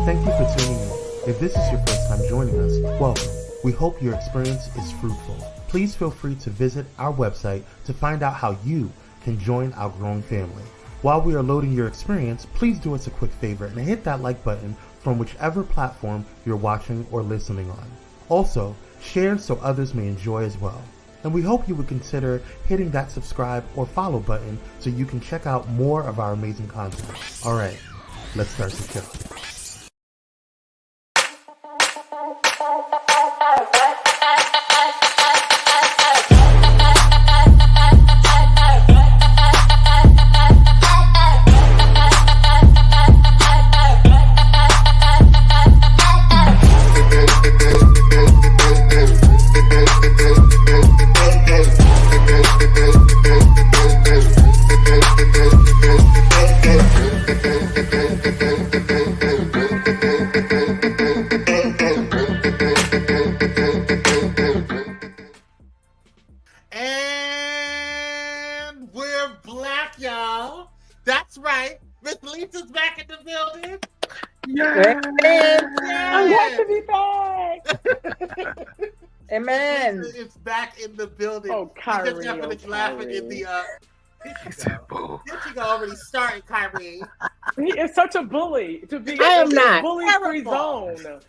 Thank you for tuning in. If this is your first time joining us, welcome. We hope your experience is fruitful. Please feel free to visit our website to find out how you can join our growing family. While we are loading your experience, please do us a quick favor and hit that like button from whichever platform you're watching or listening on. Also, share so others may enjoy as well. And we hope you would consider hitting that subscribe or follow button so you can check out more of our amazing content. Alright, let's start the show. And we're black, y'all. That's right. Miss Lisa's back in the building. Yeah. I'm glad to be back. Amen. Lisa is back in the building. Oh, Kyrie. She's definitely laughing in the Here she go already starting, Kyrie. He is such a bully. To be I am in not. bully-free zone.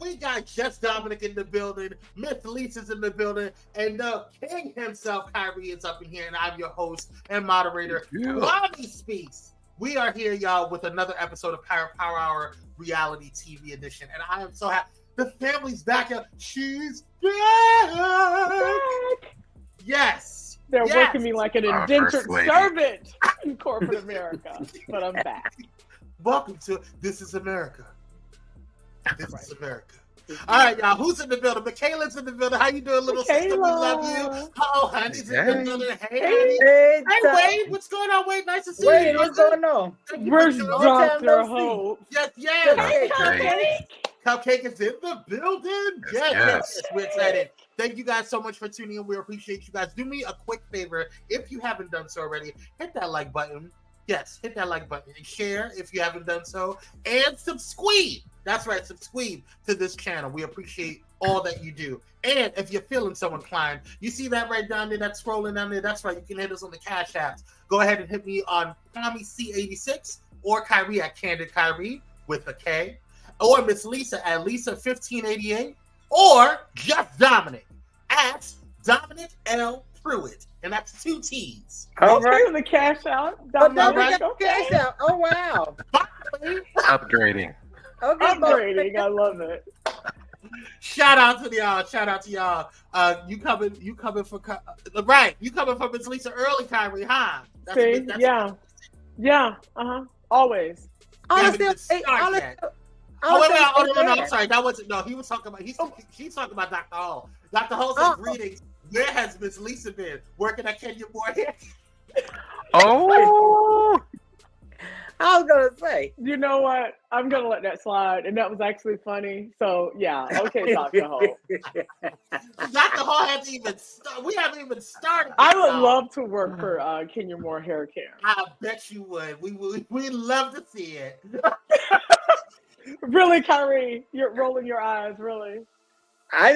We got Just Dominic in the building, Miss Lisa's in the building, and the king himself, Kyrie, is up in here, and I'm your host and moderator, Bobby Speaks. We are here, y'all, with another episode of Power Hour Reality TV Edition, and I am so happy. The family's back up. She's back. Yes. They're yes. working me like an indentured servant in corporate America, but I'm back. Welcome to This is America. This is America. All right, y'all. Who's in the building? Michaela's in the building. How you doing, little sister? We love you. Oh, honey's in the building. Hey, honey. Hey, Wade. What's going on, Wade? Nice to see you. What's going on? Where's Dr. Hope? Yes, yes. Hey, Cupcake. Cupcake is in the building. Yes. We're excited. Thank you guys so much for tuning in. We appreciate you guys. Do me a quick favor. If you haven't done so already, hit that like button. Yes, hit that like button and share if you haven't done so. And subscribe. That's right, subscribe to this channel. We appreciate all that you do. And if you're feeling so inclined, you see that right down there, that's scrolling down there. That's right, you can hit us on the Cash Apps. Go ahead and hit me on Tommy C86 or Kyrie at Candid Kyrie with a K, or Miss Lisa at Lisa1588, or Just Dominic at Dominic L. Pruitt. And that's 2 T's. All right. The cash out. Dominic, cash out. Oh, wow. Upgrading. Okay, upgrading. I love it. Shout out to y'all. Shout out to y'all. You coming for right? You coming for Miss Lisa early, Kyrie? Huh? Yeah. Always. Wait, no. I'm sorry. That wasn't. No, he was talking about. She's talking about Dr. Hall. Dr. Hall said greetings. Where has Miss Lisa been? Working at Kenya Moore here? Oh. I was gonna say. You know what? I'm gonna let that slide, and that was actually funny. So yeah, okay, Dr. Hall. Dr. Hall hasn't even. We haven't even started. I would love to work for Kenya Moore Hair Care. I bet you would. We love to see it. Really, Kyrie, you're rolling your eyes. Really. I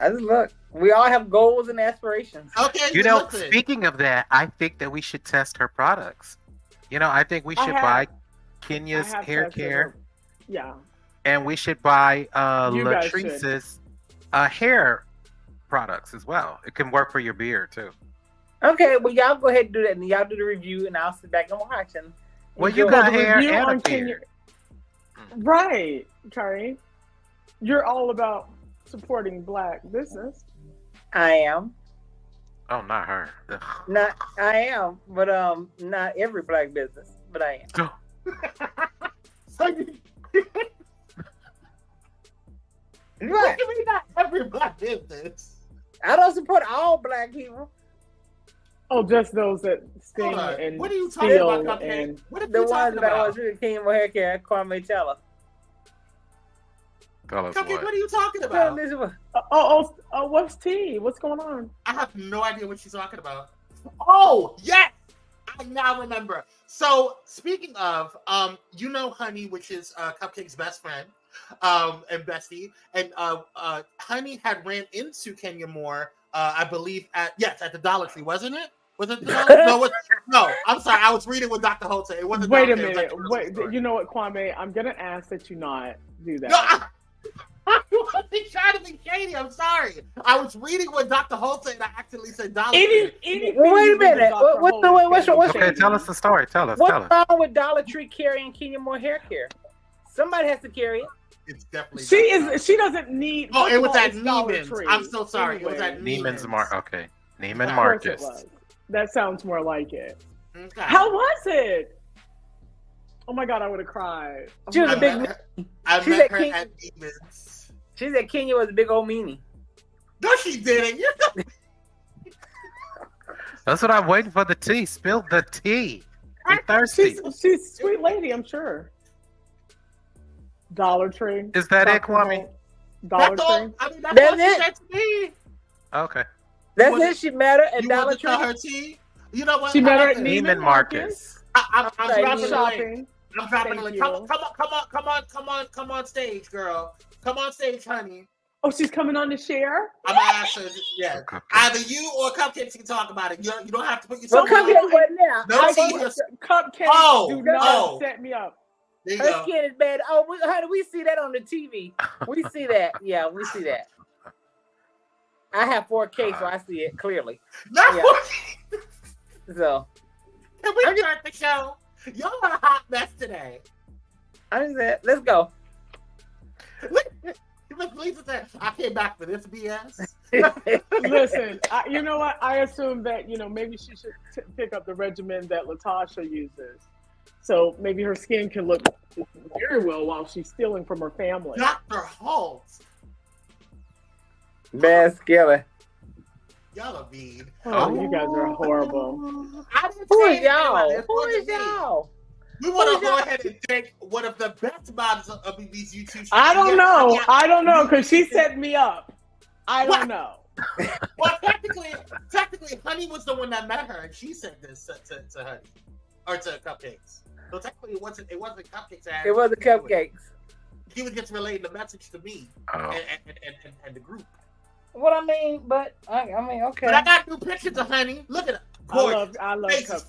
just look. We all have goals and aspirations. Okay. You know, speaking of that, I think that we should test her products. You know, I think we should buy Kenya's hair care. Yeah. And we should buy Latrice's hair products as well. It can work for your beard too. Okay, well y'all go ahead and do that, and y'all do the review, and I'll sit back and watch. And well, you got hair and a beard. Right, Kyrie. You're all about supporting Black business. I am. Oh, not her. I am, but not every Black business, but I am. What do you mean not every Black business? I don't support all Black people. Oh, just those that sting and what are you talking about, and the ones that I was really King Moore Hair Care, Kwame Teller. Tell us what are you talking about? What's tea? What's going on? I have no idea what she's talking about. Oh, yes! I now remember. So speaking of, you know, Honey, which is Cupcake's best friend, and bestie, and Honey had ran into Kenya Moore, I believe at the Dollar Tree, wasn't it? Was it the Dollar Tree? No, I'm sorry, I was reading with Dr. Holta. It wasn't. Wait a minute. Wait, you know what, Kwame? I'm gonna ask that you not do that. No, I wasn't trying to be shady. I'm sorry. I was reading with Dr. Holta and I accidentally said Dollar Tree. Wait a minute. What's okay, tell us the story. Tell us. What's wrong with Dollar Tree carrying Kenya Moore hair care? Somebody has to carry it. It's definitely. She doesn't need. Oh, it was at Neiman's. I'm so sorry. Anyway. It was at Neiman's. Okay, Neiman Marcus. That sounds more like it. Okay. How was it? Oh my God, I would have cried. She was a big. I met her at Neiman's. She said Kenya was a big old meanie. No, she didn't. That's what I'm waiting for. The tea. Spill the tea. I'm thirsty. She's a sweet lady, I'm sure. Dollar Tree. Is that it, Kwame? Dollar Tree. I mean, that's it. To me. Okay. That's it. She met her at Dollar Tree. Her tea? You know what? She met her at Neiman Marcus. I'm dropping shopping. I'm dropping the link. Come on stage, girl. Come on stage, honey. Oh, she's coming on to share? I'm asking, yeah. Either you or Cupcakes can talk about it. You don't have to put Well, yourself Cupcakes what now? No, Cupcakes do not set me up. Her skin is bad. Oh, how do we see that on the TV? We see that. Yeah, we see that. I have 4K, so I see it clearly. No. Yeah. So. Can we start the show? Y'all are a hot mess today. I just said, let's go. Lisa said, I came back for this BS. Listen, you know what? I assume that, maybe she should pick up the regimen that Latasha uses. So maybe her skin can look very well while she's stealing from her family. Dr. Holt. Bad skiller. Y'all are mean. Oh, you guys are horrible. Who is y'all? We want to go ahead and thank one of the best moms of these YouTube shows. I don't know, because she set me up. I don't know. Well, technically, Honey was the one that met her, and she said this to Honey, or to Cupcakes. So technically, it wasn't Cupcakes. It wasn't Cupcakes. He was just relaying the message to me and the group. What I mean, but okay. But I got new pictures of Honey. Look at her. I love Cupcakes.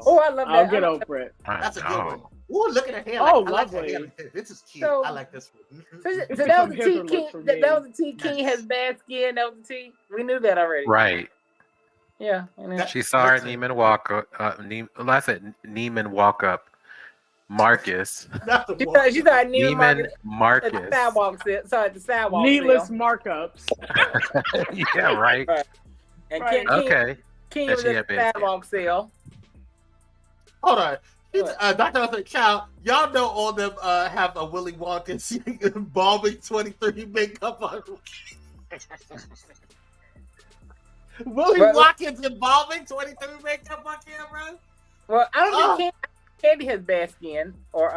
Oh, I love that. I'll get over it. That's a good one. Ooh, look at her hair. Oh, lovely. This is cute. So, I like this one. So that was the T King. That was the T King has bad skin. That was the T. We knew that already. Right. Yeah. She saw her Neiman walk up. Neiman walk up. Marcus. She thought Neiman Marcus. At the sidewalk sale. Sorry, at the sidewalk Needless sale. markups. Yeah, right. And right. King was at the sidewalk sale. Hold on. Dr. Chow, y'all know all them have a Willy Wonka embalming 23 makeup on. Willy Wonka's embalming 23 makeup on camera? Well, I don't think Candy has bad skin, or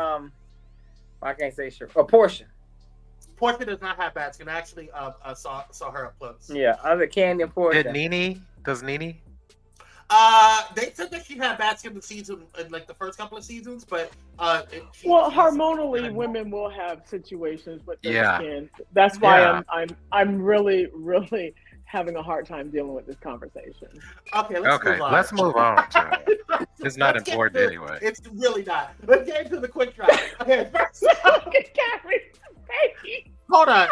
I can't say sure. Or Portia. Portia does not have bad skin. I actually saw her up close. Yeah, other Candy and Portia. Does Nene? They said that she had bad skin in like the first couple of seasons, but hormonally, women will have situations with their skin. That's why I'm really, really having a hard time dealing with this conversation. Okay, let's move on. It's not important anyway. It's really not. Let's get into the quick drive. Okay, first, hold on.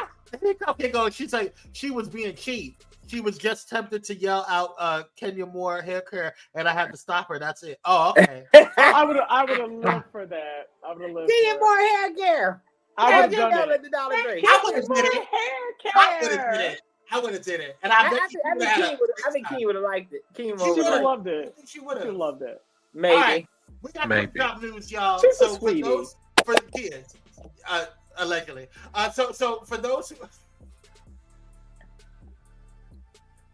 She's like, she was being cheap. She was just tempted to yell out Kenya Moore hair care, and I had to stop her. That's it. Oh, okay. I would have lived for that. I would have lived Kenya Moore hair care. I would have done it. At the Dollar Tree. I would have did it. I would have did it. And I think Kenya would have liked it. Kenya would have loved it. She would have loved it. Maybe. Right. We got some job news, y'all. She's so a sweetie. for the kids, allegedly. So for those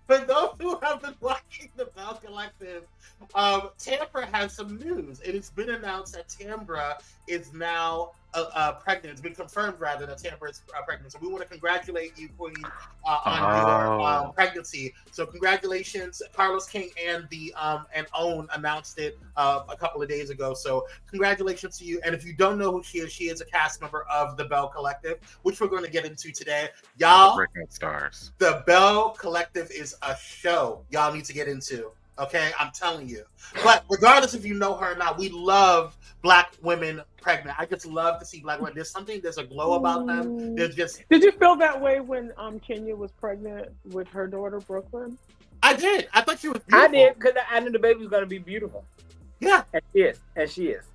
For those who have been watching the Bell Collective, Tambra has some news. It has been announced that Tambra is now pregnant. It's been confirmed, rather, that Tambra is pregnant. So we want to congratulate you, Queen, on your pregnancy. So congratulations. Carlos King and and Own announced it a couple of days ago. So congratulations to you. And if you don't know who she is a cast member of the Bell Collective, which we're going to get into today. Y'all, breakout stars. The Bell Collective is a show y'all need to get into. Okay, I'm telling you. But regardless if you know her or not, we love Black women pregnant. I just love to see Black women. There's a glow about them. There's just. Did you feel that way when Kenya was pregnant with her daughter Brooklyn? I did. I thought she was beautiful. I did because I knew the baby was going to be beautiful. Yeah, and she is.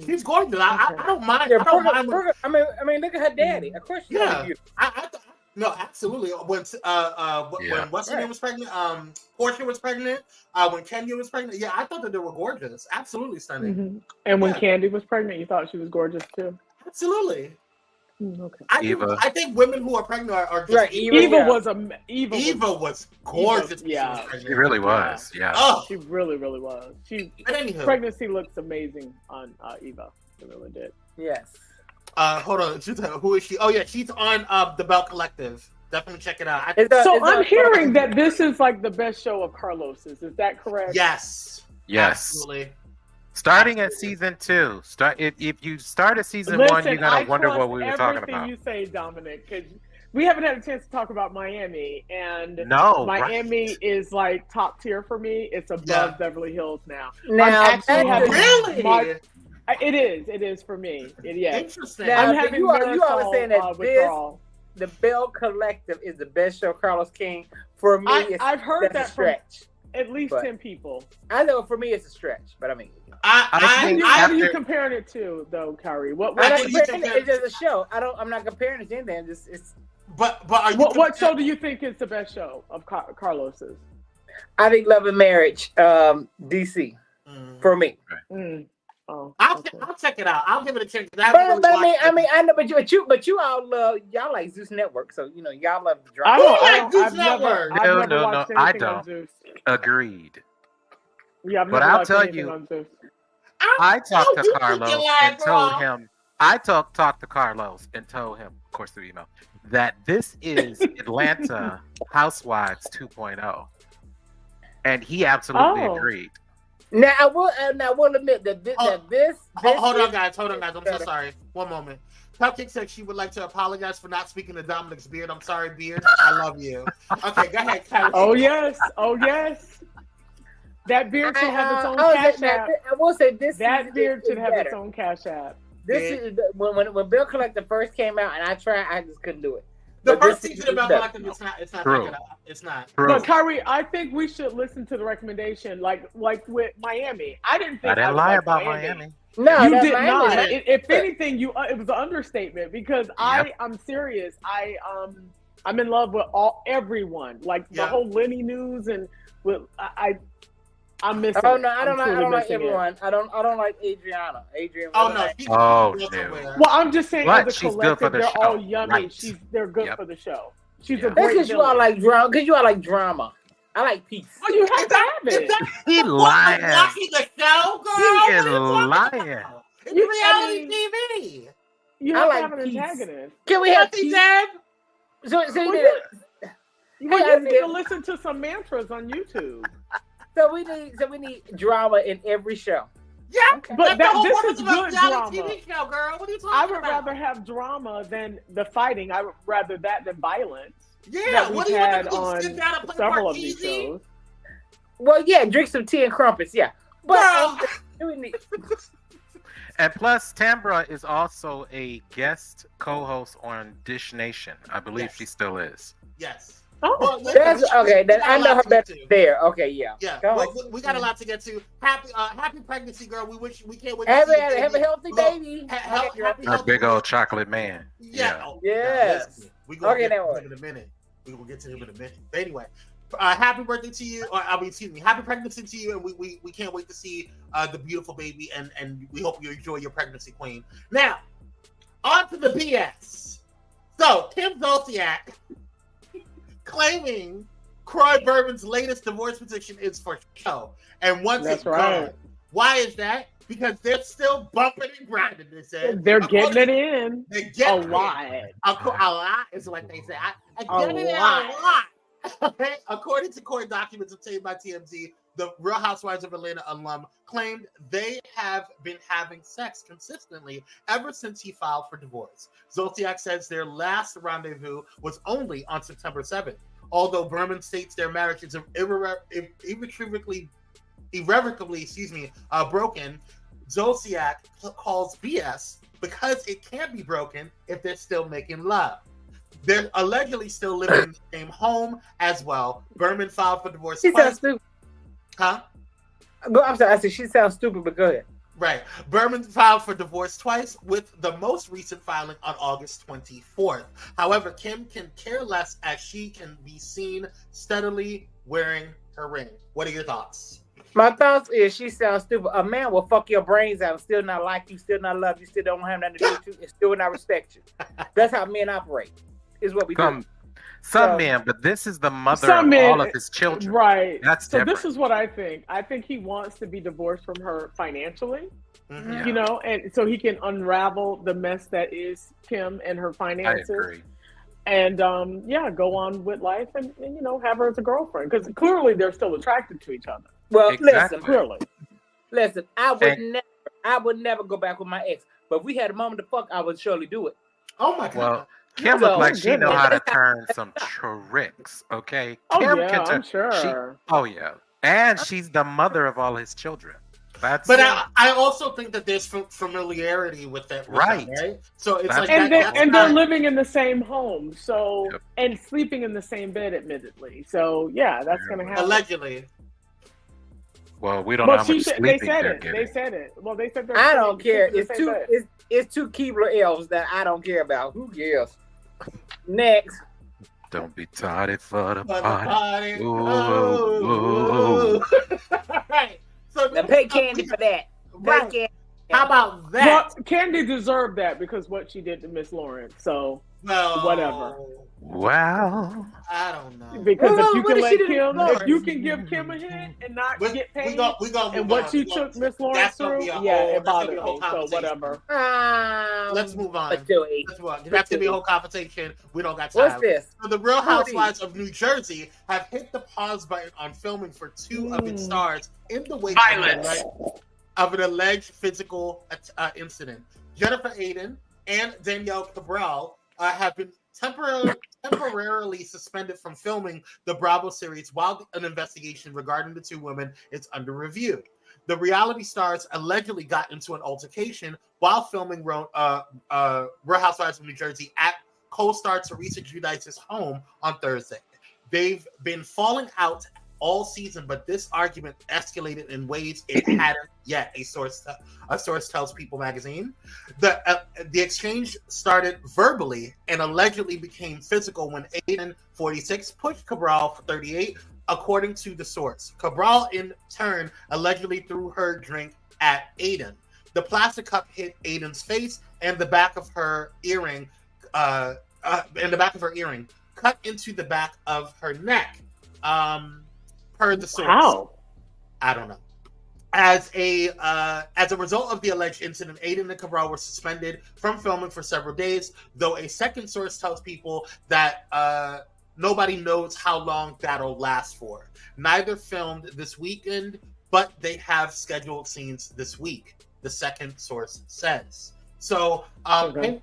She's gorgeous. I don't mind. Yeah, I don't mind. I mean, look at her daddy. Of course, she's beautiful. No, absolutely. When what's her name was pregnant, Portia was pregnant. When Kenya was pregnant, yeah, I thought that they were gorgeous. Absolutely stunning. Mm-hmm. And when Candy was pregnant, you thought she was gorgeous too. Absolutely. Okay. I think women who are pregnant are just right. Eva was gorgeous. Yeah, she really was. Yeah, oh, she really was. Pregnancy looks amazing on Eva. It really did. Yes. Hold on. Who is she? Oh yeah, she's on the Bell Collective. Definitely check it out. I'm hearing that this is like the best show of Carlos's. Is that correct? Yes. Absolutely. Starting at season 2. If you start at season 1, you're gonna wonder what we were talking about. Everything you say, Dominic, because we haven't had a chance to talk about Miami, and Miami is like top tier for me. It's above Beverly Hills now. Really? It is for me. Interesting. Now, I'm having you are saying that withdrawal. The Bell Collective is the best show. Carlos King, for me, I've heard that stretch. From at least 10 people. I know for me it's a stretch, but I mean, what are you comparing it to, though, Kyrie? It's just a show. I'm not comparing it to anything. But are you? What show do you think is the best show of Carlos's? I think Love and Marriage, DC, for me. I'll check it out. I'll give it a chance. I know, but you all love y'all like Zeus Network, so you know y'all love the drama. Zeus Network. No, I don't. Agreed. Yeah, but I'll tell you, I talked to Carlos and told him. I talked to Carlos and told him, of course, through email, that this is Atlanta Housewives 2.0, and he absolutely agreed. Now I will admit that this. Hold on, guys. I'm so sorry. One moment. Cupcake said she would like to apologize for not speaking to Dominic's beard. I'm sorry, beard. I love you. Okay, go ahead, Kyrie. Oh yes. That beard should have its own cash app. I will say this. That beard should have its own cash app. This is when Bill Collector first came out, and I tried. I just couldn't do it. The first season of Bell Collective, it's not True. It's not. True. But Kyrie, I think we should listen to the recommendation, like with Miami. I didn't lie about Miami. No, you did not. If anything, it was an understatement because I'm serious. I'm in love with everyone, like the whole Lenny news, and I'm missing. Oh no, I don't like everyone. I don't like Adriana. Oh no. Well, I'm just saying, as a collective, they're all yummy. Right. They're good for the show. She's a great. Because you all like drama. Because you all like drama. I like peace. Oh, you have to have it. He lying. Watching the show, girl. He is lying. It's reality TV. You have to have an antagonist. Can we have peace? So you need to listen to some mantras on YouTube. So we need drama in every show. Yeah, but this is good drama. TV show, girl. What are you talking I would rather have drama than the fighting. I would rather that than violence. Yeah, what do you want to sit down and play several of these shows? Well, yeah, drink some tea and crumpets. Yeah, but and plus, Tambra is also a guest co-host on Dish Nation. I believe she still is. Yes. Oh, well, that's okay. Then I know her better there. Okay, yeah. Well, we got a lot to get to. Happy pregnancy, girl. We can't wait. Have a healthy baby. Our big old chocolate man. Yeah. Yes. We gonna get to him in a minute. We will get to him in a minute. But anyway, happy birthday to you. Happy pregnancy to you, and we can't wait to see the beautiful baby, and we hope you enjoy your pregnancy, queen. Now, on to the BS. So Kim Zolciak claiming Croy Berman's latest divorce petition is for show. And once it's gone. Why is that? Because they're still bumping and grinding this in. They're getting it in. They're getting a lot. A lot is what they say. I get it in a lot. Okay? According to court documents obtained by TMZ, the Real Housewives of Atlanta alum claimed they have been having sex consistently ever since he filed for divorce. Zolciak says their last rendezvous was only on September 7th. Although Berman states their marriage is irrevocably broken, Zolciak calls BS because it can't be broken if they're still making love. They're allegedly still living in the same home as well. Berman filed for divorce. She sounds stupid. Huh? I'm sorry. I said she sounds stupid, but go ahead. Right. Berman filed for divorce twice, with the most recent filing on August 24th. However, Kim can care less as she can be seen steadily wearing her ring. What are your thoughts? My thoughts is she sounds stupid. A man will fuck your brains out and still not like you, still not love you, still don't have nothing to do with you, and still not respect you. That's how men operate. Is what we do. Some men, but this is the mother of all of his children. Right. That's so different. This is what I think. I think he wants to be divorced from her financially, you know, and so he can unravel the mess that is Kim and her finances. I agree. And go on with life and you know, have her as a girlfriend, because clearly they're still attracted to each other. Well, Exactly. listen, I would never go back with my ex. But if we had a moment to fuck, I would surely do it. Oh my God. Well, Kim looked like she know how to turn some tricks, okay? Kim can I'm sure. And she's the mother of all his children. But I also think that there's familiarity with that, right? So it's they're living in the same home, so and sleeping in the same bed, admittedly. So that's gonna happen. Allegedly. Well, we don't know how much sleeping they said they're it. getting. They said it. Well, they said I don't care. It's two Keebler elves that I don't care about. Who cares? Next. Don't be tardy for the party. Ooh. All right. So now pay Candy for that. Right. Candy. How about that? Well, Candy deserved that because what she did to Miss Lawrence. So whatever. Well, I don't know. Because if you can give Kim a hit and not get paid, and what she took Miss Lawrence through, it bothered me. So whatever. Let's move on. Let's do it. That's gonna be a whole conversation. We don't got time. What's this? So the Real Housewives of New Jersey have hit the pause button on filming for two of its stars in the wake of an alleged physical incident. Jennifer Aiden and Danielle Cabral have been temporarily suspended from filming the Bravo series while an investigation regarding the two women is under review. The reality stars allegedly got into an altercation while filming Real Housewives of New Jersey at co-star Teresa Giudice's home on Thursday. They've been falling out all season, but this argument escalated in ways it hadn't yet. A source tells People magazine. The exchange started verbally and allegedly became physical when Aiden, 46, pushed Cabral, 38, according to the source. Cabral, in turn, allegedly threw her drink at Aiden. The plastic cup hit Aiden's face and the back of her earring, cut into the back of her neck. Per the source. Wow. I don't know. As a result of the alleged incident, Aiden and Cabral were suspended from filming for several days, though a second source tells People that nobody knows how long that'll last for. Neither filmed this weekend, but they have scheduled scenes this week, the second source says. So, and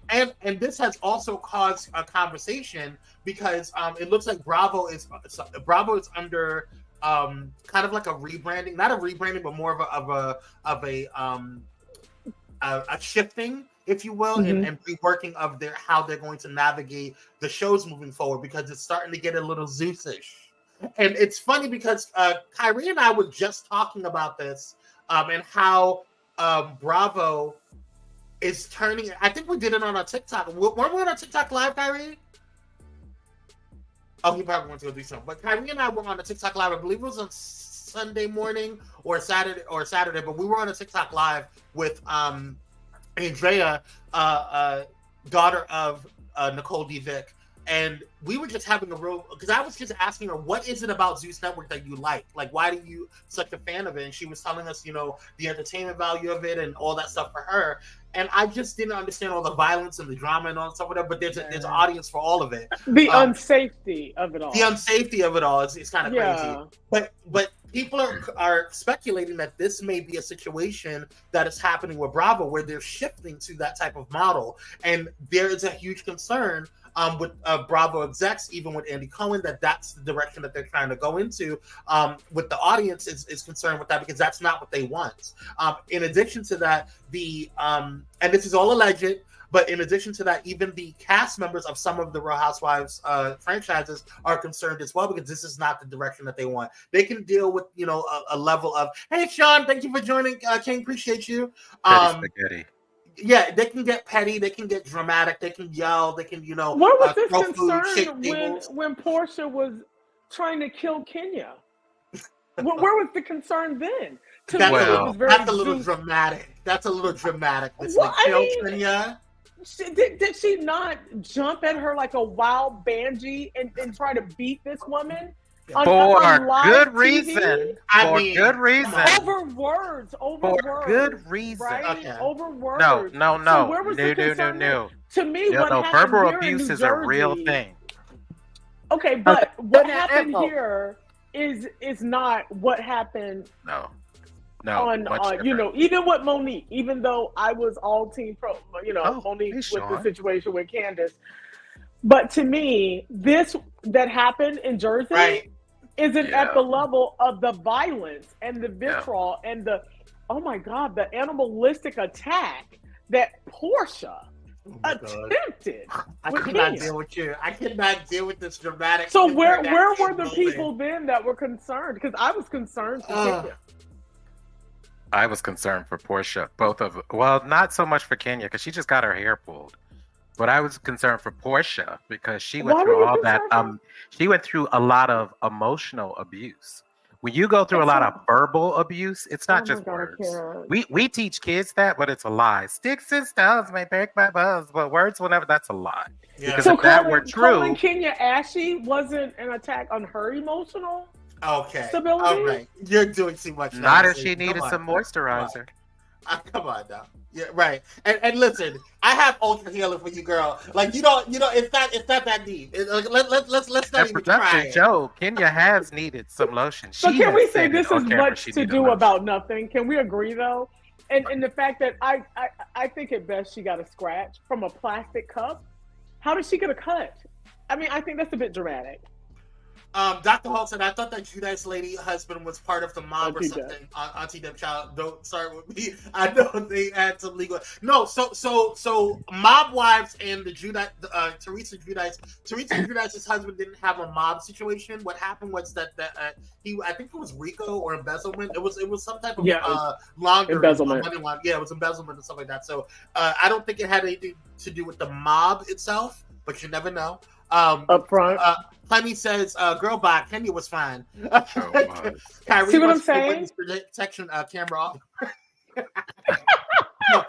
this has also caused a conversation because it looks like Bravo is under kind of like a rebranding, not a rebranding, but more of a shifting, if you will, and reworking of how they're going to navigate the shows moving forward, because it's starting to get a little Zeus-ish. And it's funny because Kyrie and I were just talking about this and how Bravo is turning. I think we did it on our TikTok. Weren't we on our TikTok live, Kyrie? Oh, he probably went to go do something. But Kyrie and I were on a TikTok live. I believe it was on Sunday morning or Saturday. But we were on a TikTok live with Andrea, daughter of Nicole D. Vick, And we were just having a real, because I was just asking her, what is it about Zeus Network that you like? Like, why do you such a fan of it? And she was telling us, you know, the entertainment value of it and all that stuff for her. And I just didn't understand all the violence and the drama and all that stuff, whatever. But there's an audience for all of it. The unsafety of it all. The unsafety of it all is kind of crazy. But people are speculating that this may be a situation that is happening with Bravo, where they're shifting to that type of model. And there is a huge concern with Bravo execs, even with Andy Cohen, that's the direction that they're trying to go into. With the audience is concerned with that, because that's not what they want. In addition to that, and this is all alleged, but in addition to that, even the cast members of some of the Real Housewives franchises are concerned as well, because this is not the direction that they want. They can deal with, you know, a level of, hey, Sean, thank you for joining. King, appreciate you. Spaghetti. Yeah, they can get petty, they can get dramatic, they can yell, they can, you know, what was this concern when Portia was trying to kill Kenya? Where was the concern then? That's a little dramatic. That's a little dramatic. Kenya. Did she not jump at her like a wild banshee and try to beat this woman? For good reason. Good reason. Over words. Good reason. Right? Okay. Over words. No. So where was the concern? No. To me, what happened verbal here abuse in is New a real Jersey, thing. Okay, but what happened here is not what happened. No. On you know, even with Monique, even though I was all team pro, you know, Monique with the situation with Candace. But to me, this that happened in Jersey isn't at the level of the violence and the vitriol and the, oh my God, the animalistic attack that Portia attempted. I could not deal with you. I could not deal with this dramatic. So where were the people then that were concerned? Because I was concerned for Kenya. I was concerned for Portia. Well, not so much for Kenya, because she just got her hair pulled. But I was concerned for Portia because she went through all that. She went through a lot of emotional abuse. When you go through a lot of verbal abuse, it's not just words. We teach kids that, but it's a lie. Sticks and stones may break my bones, but words will never. That's a lie. Yeah. Because so if that were true, calling Kenya ashy wasn't an attack on her emotional stability. All right, you're doing too much. Not if she needed some moisturizer. Come on now. Yeah, right. And listen, I have ultra healing for you, girl. Like you don't, it's not that deep. Let's not even try. Joe, Kenya has needed some lotion. So can we say this is much to do about nothing? Can we agree though? And the fact that I think at best she got a scratch from a plastic cup. How did she get a cut? I mean, I think that's a bit dramatic. Dr. Hall said, I thought that Judice lady husband was part of the mob or something. Auntie Deb Child, don't start with me. I know they had some legal. No, so mob wives and the Judice, Teresa Judice's husband didn't have a mob situation. What happened was that I think it was RICO or embezzlement. It was some type of laundering. Embezzlement. Yeah, it was embezzlement and stuff like that. So I don't think it had anything to do with the mob itself, but you never know. Up front. Clemmy says, girl bot, Kenya was fine. Kyrie, see what I'm saying? Protection camera off. No,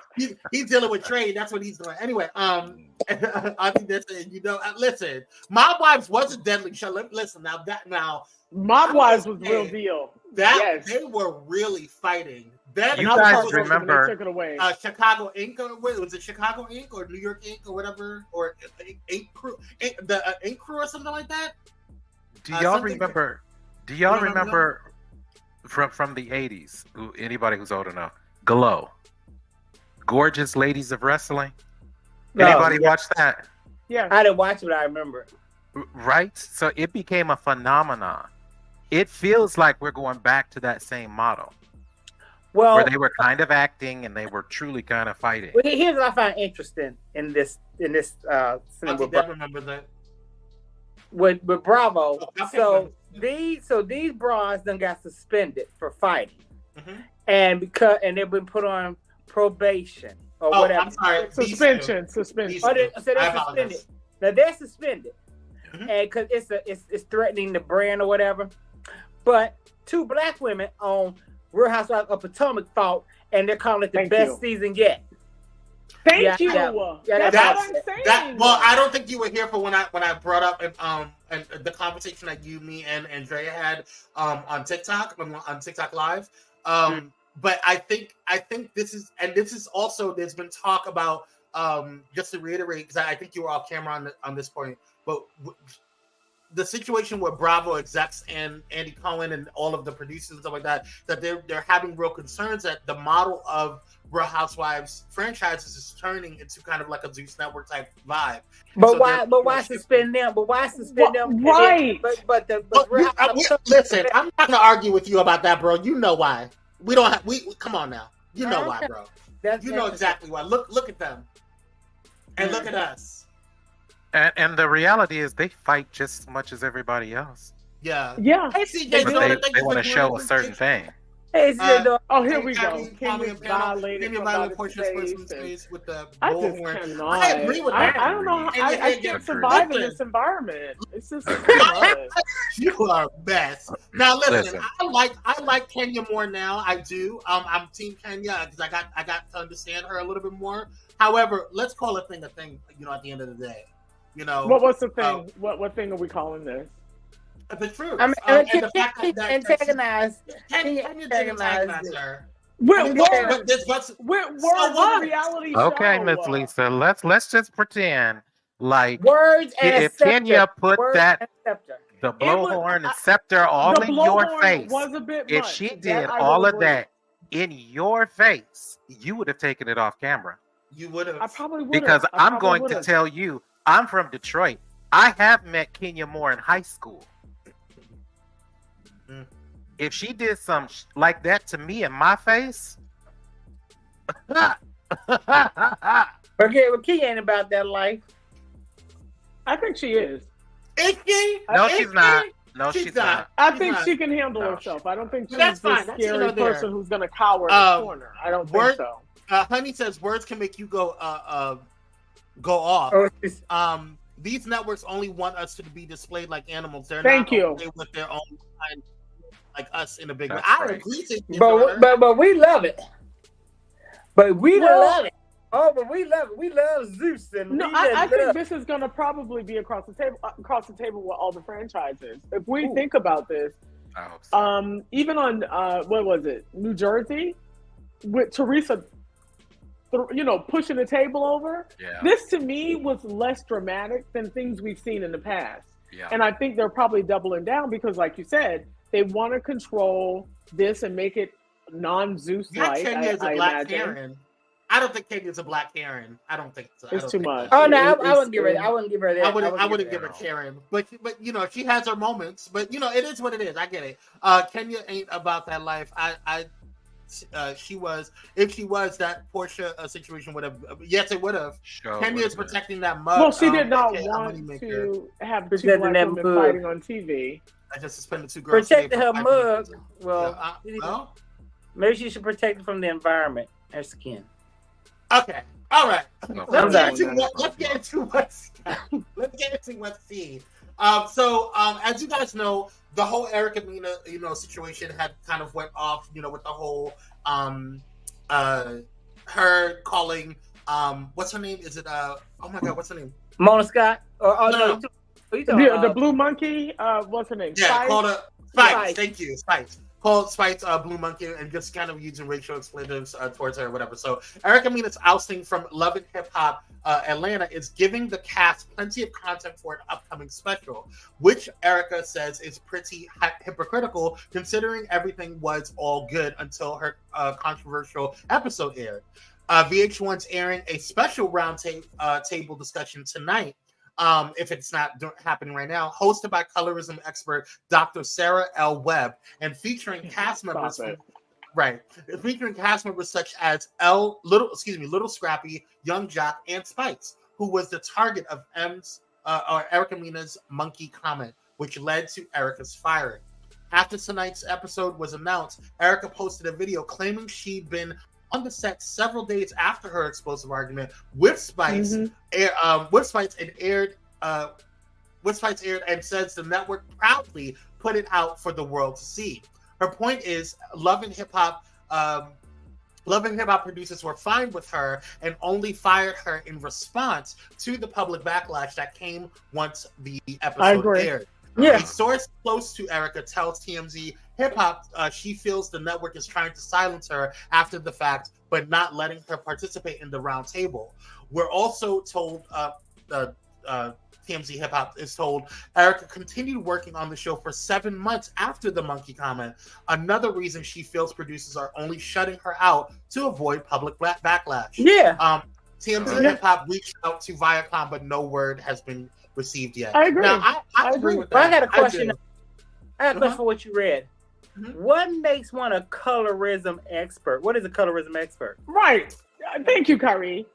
he's dealing with trade. That's what he's doing. Anyway, I think that's it. You know, listen, Mob Wives was a deadly show. Listen, now Mob Wives was real deal. They were really fighting. You guys remember Chicago Inc. Was it Chicago Inc. or New York Inc. or whatever, or Inc. Crew, the Inc. Crew or something like that? Do y'all remember? Do y'all remember from the 80s? Anybody who's old enough? Glow, Gorgeous Ladies of Wrestling. Anybody watch that? Yeah, I didn't watch it, but I remember. Right, so it became a phenomenon. It feels like we're going back to that same model. Well, where they were kind of acting and they were truly kind of fighting. Well, here's what I find interesting in this I remember that. With Bravo. These bras done got suspended for fighting. Mm-hmm. And they've been put on probation or whatever. I'm sorry. Suspension. So they're suspended. Now they're suspended. Mm-hmm. And because it's threatening the brand or whatever. But 2 black women on Real Housewives of Potomac fought, and they're calling it the best season yet. Thank you. Yeah, that's what I'm saying. Well, I don't think you were here for when I brought up and the conversation that you, me, and Andrea had on TikTok on TikTok Live. But I think this is also, there's been talk about just to reiterate, because I think you were off camera on this point, but the situation with Bravo execs and Andy Cohen and all of the producers and stuff like that they're having real concerns that the model of Real Housewives franchises is turning into kind of like a Zeus Network type vibe. But why suspend them? But why suspend them? Right. Listen, I'm not gonna argue with you about that, bro. You know why. We don't have come on now. You know why, bro. You know exactly why. Look at them. And look at us. And the reality is they fight just as much as everybody else. Yeah. Hey, CJ, they want to show a certain thing. Hey, here we go. Kenya's violated person's space with the bullhorn. I agree with that. I don't know. I can't survive in this environment. It's just you are best. Now listen, I like Kenya more now. I do. I'm Team Kenya because I got to understand her a little bit more. However, let's call a thing. You know, at the end of the day, you know. What's the thing? What thing are we calling this? The truth. I mean, can antagonize her. With reality show. Okay, Miss Lisa, let's just pretend like words and if Kenya put that the blowhorn and scepter all in your face, was a bit if much. she did all of that in your face, you would have taken it off camera. You would have. I probably would. Because I'm going to tell you, I'm from Detroit. I have met Kenya Moore in high school. If she did something like that to me in my face, okay, well, Kenya ain't about that life. I think she is. Is she? No, she's not. No, she's not. I think she can handle herself. I don't think she's a scary person who's going to cower in the corner. I don't think so. Honey says words can make you go off. These networks only want us to be displayed like animals. They're not okay with their own kind, like us in a big way. I agree with you, but we love it. But we love it. Oh, but we love it. We love Zeus. And I think this is going to probably be across the table with all the franchises. If we think about this, even on what was it, New Jersey, with Teresa, pushing the table over. Yeah. This to me was less dramatic than things we've seen in the past. Yeah. And I think they're probably doubling down because, like you said, they want to control this and make it non-Zeus-like. I imagine. Karen. I don't think Kenya's a black Karen. I don't think so. It's too much. Oh no, I wouldn't give her. I wouldn't give her that. I wouldn't give her Karen. But she has her moments. But it is what it is. I get it. Kenya ain't about that life. She was. If she was, that Portia situation would have. Yes, it would have. Sure, Kenya's protecting that mug. Well, she did not want to have two black women fighting on TV. I just suspended 2 girls. Protecting her mug. Well, maybe she should protect it from the environment. Her skin. Okay. All right. Let's get into what's seen. So, as you guys know, the whole Erica Mena, situation had kind of went off, with the whole, her calling, what's her name? Is it, oh my God, what's her name? Mona Scott? No. The Blue Monkey, what's her name? Yeah, Spice? Called her Spice. Thank you, Spice. Called Spice Blue Monkey and just kind of using racial expletives towards her or whatever. So Erica Mena's ousting from Love and Hip Hop Atlanta is giving the cast plenty of content for an upcoming special, which Erica says is pretty hypocritical considering everything was all good until her controversial episode aired. VH1's airing a special roundtable discussion tonight. If it's not happening right now, hosted by colorism expert Dr. Sarah L. Webb and featuring cast members such as Little Scrappy, Young Jock, and Spice, who was the target of Erica Mena's monkey comment, which led to Erica's firing. After tonight's episode was announced, Erica posted a video claiming she'd been on the set several days after her explosive argument with Spice, aired and says the network proudly put it out for the world to see. Her point is, Love and Hip Hop Love and Hip Hop producers were fine with her and only fired her in response to the public backlash that came once the episode aired. Yeah. A source close to Erica tells TMZ Hip Hop she feels the network is trying to silence her after the fact, but not letting her participate in the round table. We're also told TMZ Hip Hop is told Erica continued working on the show for 7 months after the monkey comment. Another reason she feels producers are only shutting her out to avoid public backlash. Yeah. TMZ Hip Hop reached out to Viacom, but no word has been received yet. I agree. Now, I agree with that. I got a question. I got a question Uh-huh. for what you read. What makes one a colorism expert? What is a colorism expert? Right. Thank you, Kyrie.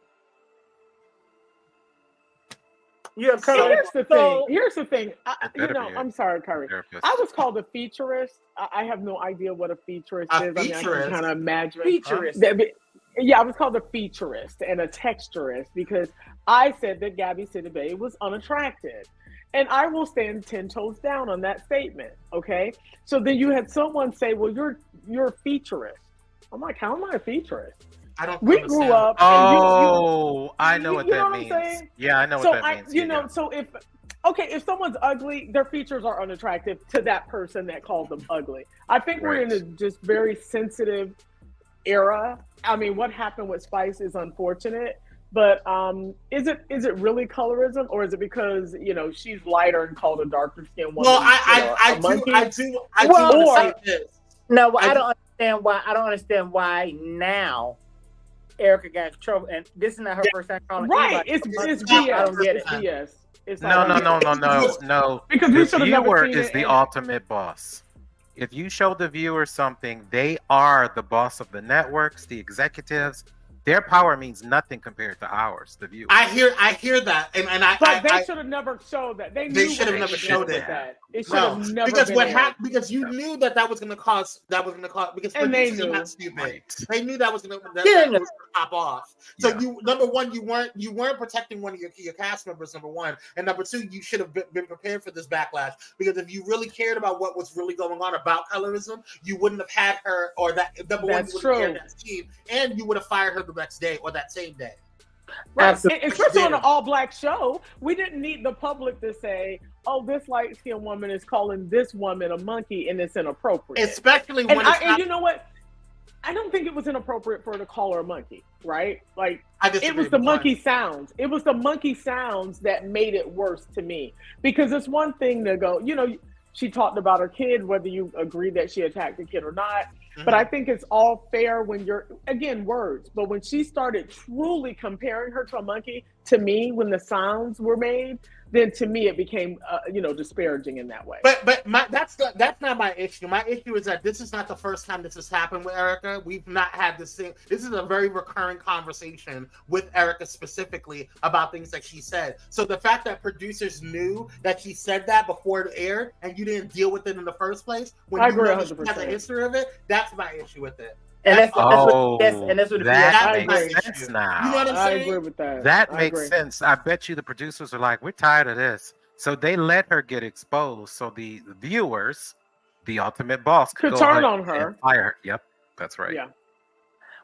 You're a color. Here's the thing. I'm sorry, Kyrie. Therapist. I was called a featurist. I have no idea what a featurist is. I can kind of imagine. Featurist. Yeah, I was called a featurist and a texturist because I said that Gabby Sidibe was unattractive. And I will stand 10 toes down on that statement. Okay. So then you had someone say, well, you're a featurist. I'm like, how am I a featurist? I don't We understand. grew up. I know what that means. Yeah, I know what that means. So if someone's ugly, their features are unattractive to that person that called them ugly. I think we're in a just very sensitive era. I mean, what happened with Spice is unfortunate, but is it really colorism, or is it because she's lighter and called a darker skinned woman? Well, I do say this. No, I don't understand why. I don't understand why now Erica got in trouble, and this is not her first time calling. Right, it's BS. I don't get it. BS. It's No. Because we should have never viewer seen is it. the ultimate boss. If you show the viewer something, they are the boss of the networks, the executives. Their power means nothing compared to ours, the viewers. I hear that, But they should have never showed that. They should have never showed it. It should have never because been what aired. happened because you knew that was going to cause because And they producers are knew. not stupid. Right. They knew that was going to pop off. So number one, you weren't protecting one of your cast members. Number one, and number two, you should have been prepared for this backlash, because if you really cared about what was really going on about colorism, you wouldn't have had her, or that number one, you would have aired that scene, and you would have fired her the next day or that same day. Right. Especially on an all-black show, we didn't need the public to say, "Oh, this light-skinned woman is calling this woman a monkey, and it's inappropriate." Especially when and you know what? I don't think it was inappropriate for her to call her a monkey, right? Like, it was the monkey sounds. It was the monkey sounds that made it worse to me, because it's one thing to go, she talked about her kid, whether you agree that she attacked the kid or not. But I think it's all fair when you're, again, words. But when she started truly comparing her to a monkey, to me, when the sounds were made, then to me it became, disparaging in that way. But that's not my issue. My issue is that this is not the first time this has happened with Erica. We've not had this thing. This is a very recurring conversation with Erica specifically about things that she said. So the fact that producers knew that she said that before it aired and you didn't deal with it in the first place, when I you agree know she 100%. has a history of it, that's my issue with it. And that's what that makes sense now. You know what I'm saying? I agree with that. That makes sense. I bet you the producers are like, we're tired of this. So they let her get exposed. So the viewers, the ultimate boss, could go turn ahead on her. and fire her. Yep, that's right. Yeah.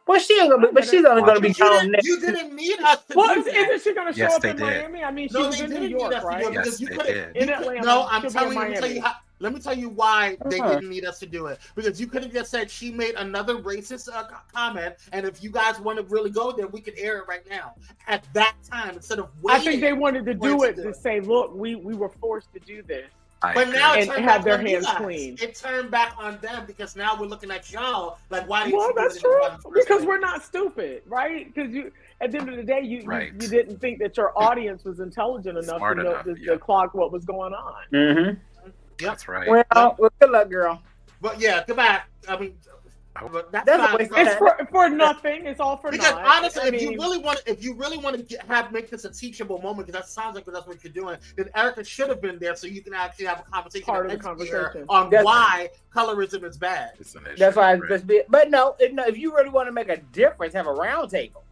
Well, she ain't gonna be, but she's only gonna be gone next. You didn't need us to Well, do that. isn't she going to show Yes, up they in did. Miami? I mean, she No, was they in New didn't need York, us to do right? it because Yes, you they could did. In Atlanta. No, I'm She'll be telling in you. Miami. Let me tell you why they didn't need us to do it. Because you could have just said she made another racist comment, and if you guys want to really go there, we could air it right now at that time instead of waiting. I think they wanted to do it to say, look, we were forced to do this. But now it and turned have back their on you hands guys. clean. It turned back on them because now we're looking at y'all like, why? Well, that's true, because we're not stupid, right? Because you, at the end of the day, you didn't think that your audience was intelligent enough Smart to know enough, to clock what was going on. Mm-hmm. Yep. That's right. Well, good luck, girl. But yeah, goodbye. I mean, but that's a fine. waste of It's for nothing. It's all for Because naught. honestly, I if mean, you really want to make this a teachable moment, because that sounds like that's what you're doing, then Erica should have been there so you can actually have a conversation. Part of the conversation on why colorism is bad. It's an issue, That's why. right? But no, if you really want to make a difference, have a round table.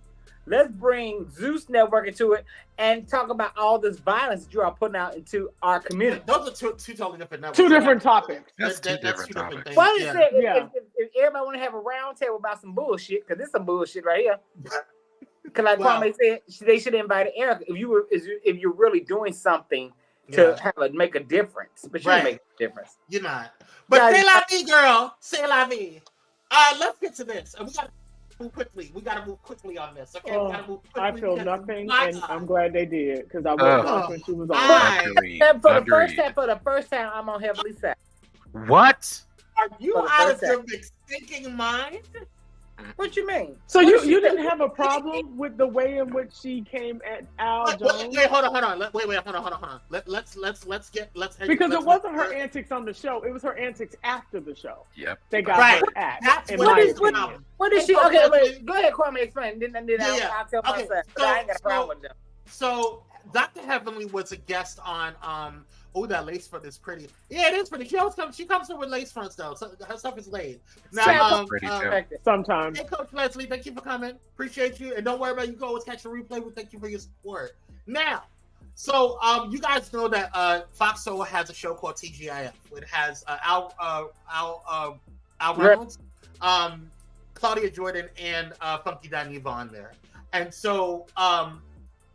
Let's bring Zeus Network into it and talk about all this violence that you are putting out into our community. Those are two totally different networks. Two different topics. That's two different topics. things. Why Yeah. if everybody want to have a round table about some bullshit, because this is some bullshit right here. Because like Kwame said, they should invite Erica if you're really doing something to make a difference. But you didn't make a difference. You're not. But say la vie, girl. Say la vie. Let's get to this. We gotta move quickly. We gotta move quickly on this. Okay, we gotta move quickly. I feel nothing, and I'm glad they did because I wasn't when she was on. For the first time, I'm on Heavenly Side. What? Are you out of your thinking mind? What you mean? So you didn't have a problem with the way in which she came at Al Jones? Wait, hold on. Hold on. Let's because it wasn't her antics on the show; it was her antics after the show. Yep. They got her at. That's what is she? Okay, wait. Go ahead, Kwame. Explain. Then I'll tell okay, myself. I ain't got a problem with them. So Dr. Heavenly was a guest on oh, that lace front is pretty. Yeah, it is pretty. She comes in with lace fronts though. So her stuff is laid. Now, sometimes. Hey, Coach Leslie, thank you for coming. Appreciate you. And don't worry about it. You can always catch a replay. We thank you for your support. Now, so you guys know that Fox Soul has a show called TGIF. It has Al Reynolds, Claudia Jordan, and Funky Dineva on there. And so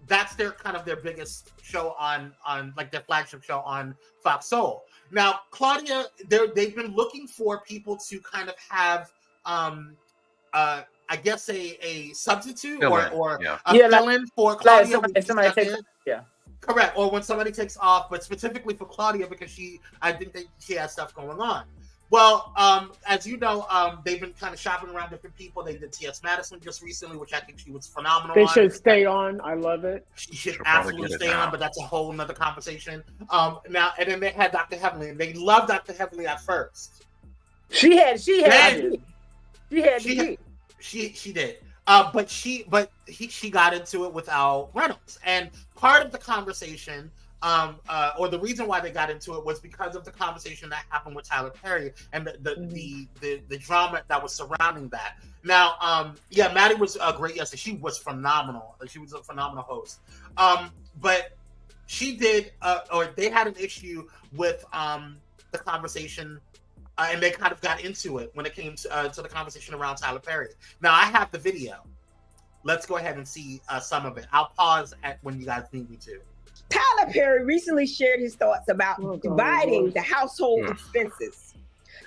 that's their biggest show on like their flagship show on Fox Soul. Now, Claudia, they've been looking for people to kind of have I guess a substitute or a fill-in for Claudia. Correct. Or when somebody takes off, but specifically for Claudia because I think that she has stuff going on. Well, as you know, they've been kind of shopping around different people. They did T.S. Madison just recently, which I think she was phenomenal. They should stay on. I love it. She should absolutely stay on, but that's a whole nother conversation. Now, and then they had Dr. Heavenly, and they loved Dr. Heavenly at first. She did. But she got into it with Al Reynolds, and part of the conversation. Or the reason why they got into it was because of the conversation that happened with Tyler Perry and the drama that was surrounding that. Now, Maddie was great yesterday. She was phenomenal. She was a phenomenal host. But she did, or they had an issue with the conversation, and they kind of got into it when it came to the conversation around Tyler Perry. Now, I have the video. Let's go ahead and see some of it. I'll pause when you guys need me to. Tyler Perry recently shared his thoughts about dividing the household expenses.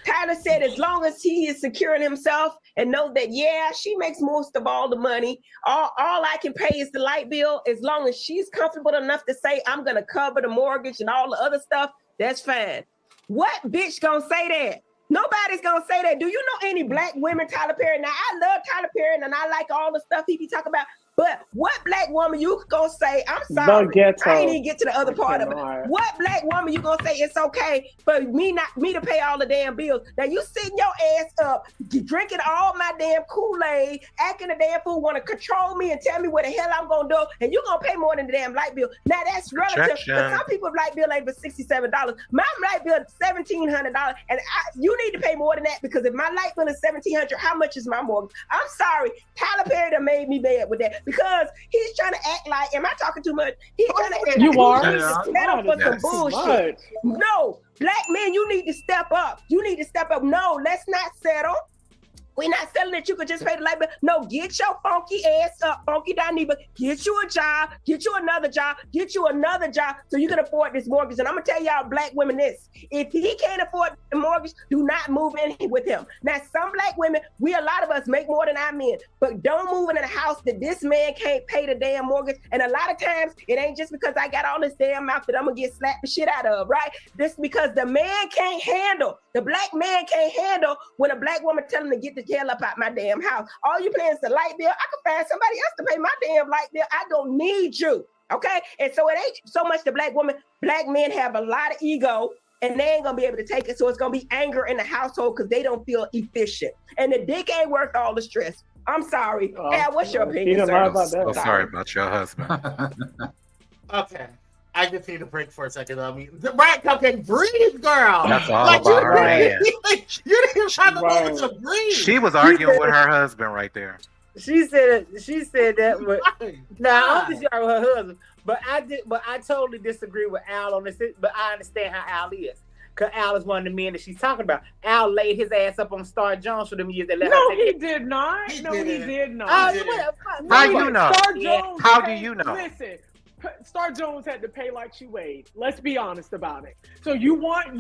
Tyler said as long as he is securing himself and know that, she makes most of all the money. All I can pay is the light bill. As long as she's comfortable enough to say, I'm going to cover the mortgage and all the other stuff, that's fine. What bitch gonna say that? Nobody's gonna say that. Do you know any black women, Tyler Perry? Now, I love Tyler Perry and I like all the stuff he be talking about. But what black woman you gonna say, I'm sorry, I ain't even get to the other part of it. What black woman you gonna say it's okay for me to pay all the damn bills? Now you sitting your ass up, drinking all my damn Kool-Aid, acting a damn fool, want to control me and tell me what the hell I'm gonna do, and you gonna pay more than the damn light bill. Now that's relative. Some people's light bill ain't but $67. My light bill is $1,700, and you need to pay more than that because if my light bill is $1,700, how much is my mortgage? I'm sorry, Tyler Perry done made me bad with that. Because he's trying to act like, am I talking too much? He's trying to act you like are. settle for some bullshit. No, black men, you need to step up. You need to step up. No, let's not settle. We're not selling that you could just pay the light bill. No, get your funky ass up, Funky Dineva. Get you a job, get you another job so you can afford this mortgage. And I'm going to tell y'all black women this. If he can't afford the mortgage, do not move in with him. Now, some black women, a lot of us make more than our men, but don't move in a house that this man can't pay the damn mortgage. And a lot of times, it ain't just because I got all this damn mouth that I'm going to get slapped the shit out of, right? This because the man can't handle, the black man can't handle when a black woman tell him to get the hell up out my damn house. All you paying is the light bill. I can find somebody else to pay my damn light bill. I don't need you. Okay? And so it ain't so much the black woman. Black men have a lot of ego and they ain't gonna be able to take it. So it's gonna be anger in the household because they don't feel efficient. And the dick ain't worth all the stress. I'm sorry. What's your opinion, sir? I'm so sorry about your husband. Okay. I just need a break for a second. I mean, right, Cupcake, breathe, girl. That's all about her man. You didn't even have the moment to breathe. She was arguing with her husband right there. She said that. But now I don't think she with her husband. But I totally disagree with Al on this. But I understand how Al is. Because Al is one of the men that she's talking about. Al laid his ass up on Star Jones for them years that let her take he did not. He did not. How you know? Star Jones. How do you know? Listen, Star Jones had to pay like she weighed. Let's be honest about it. So you want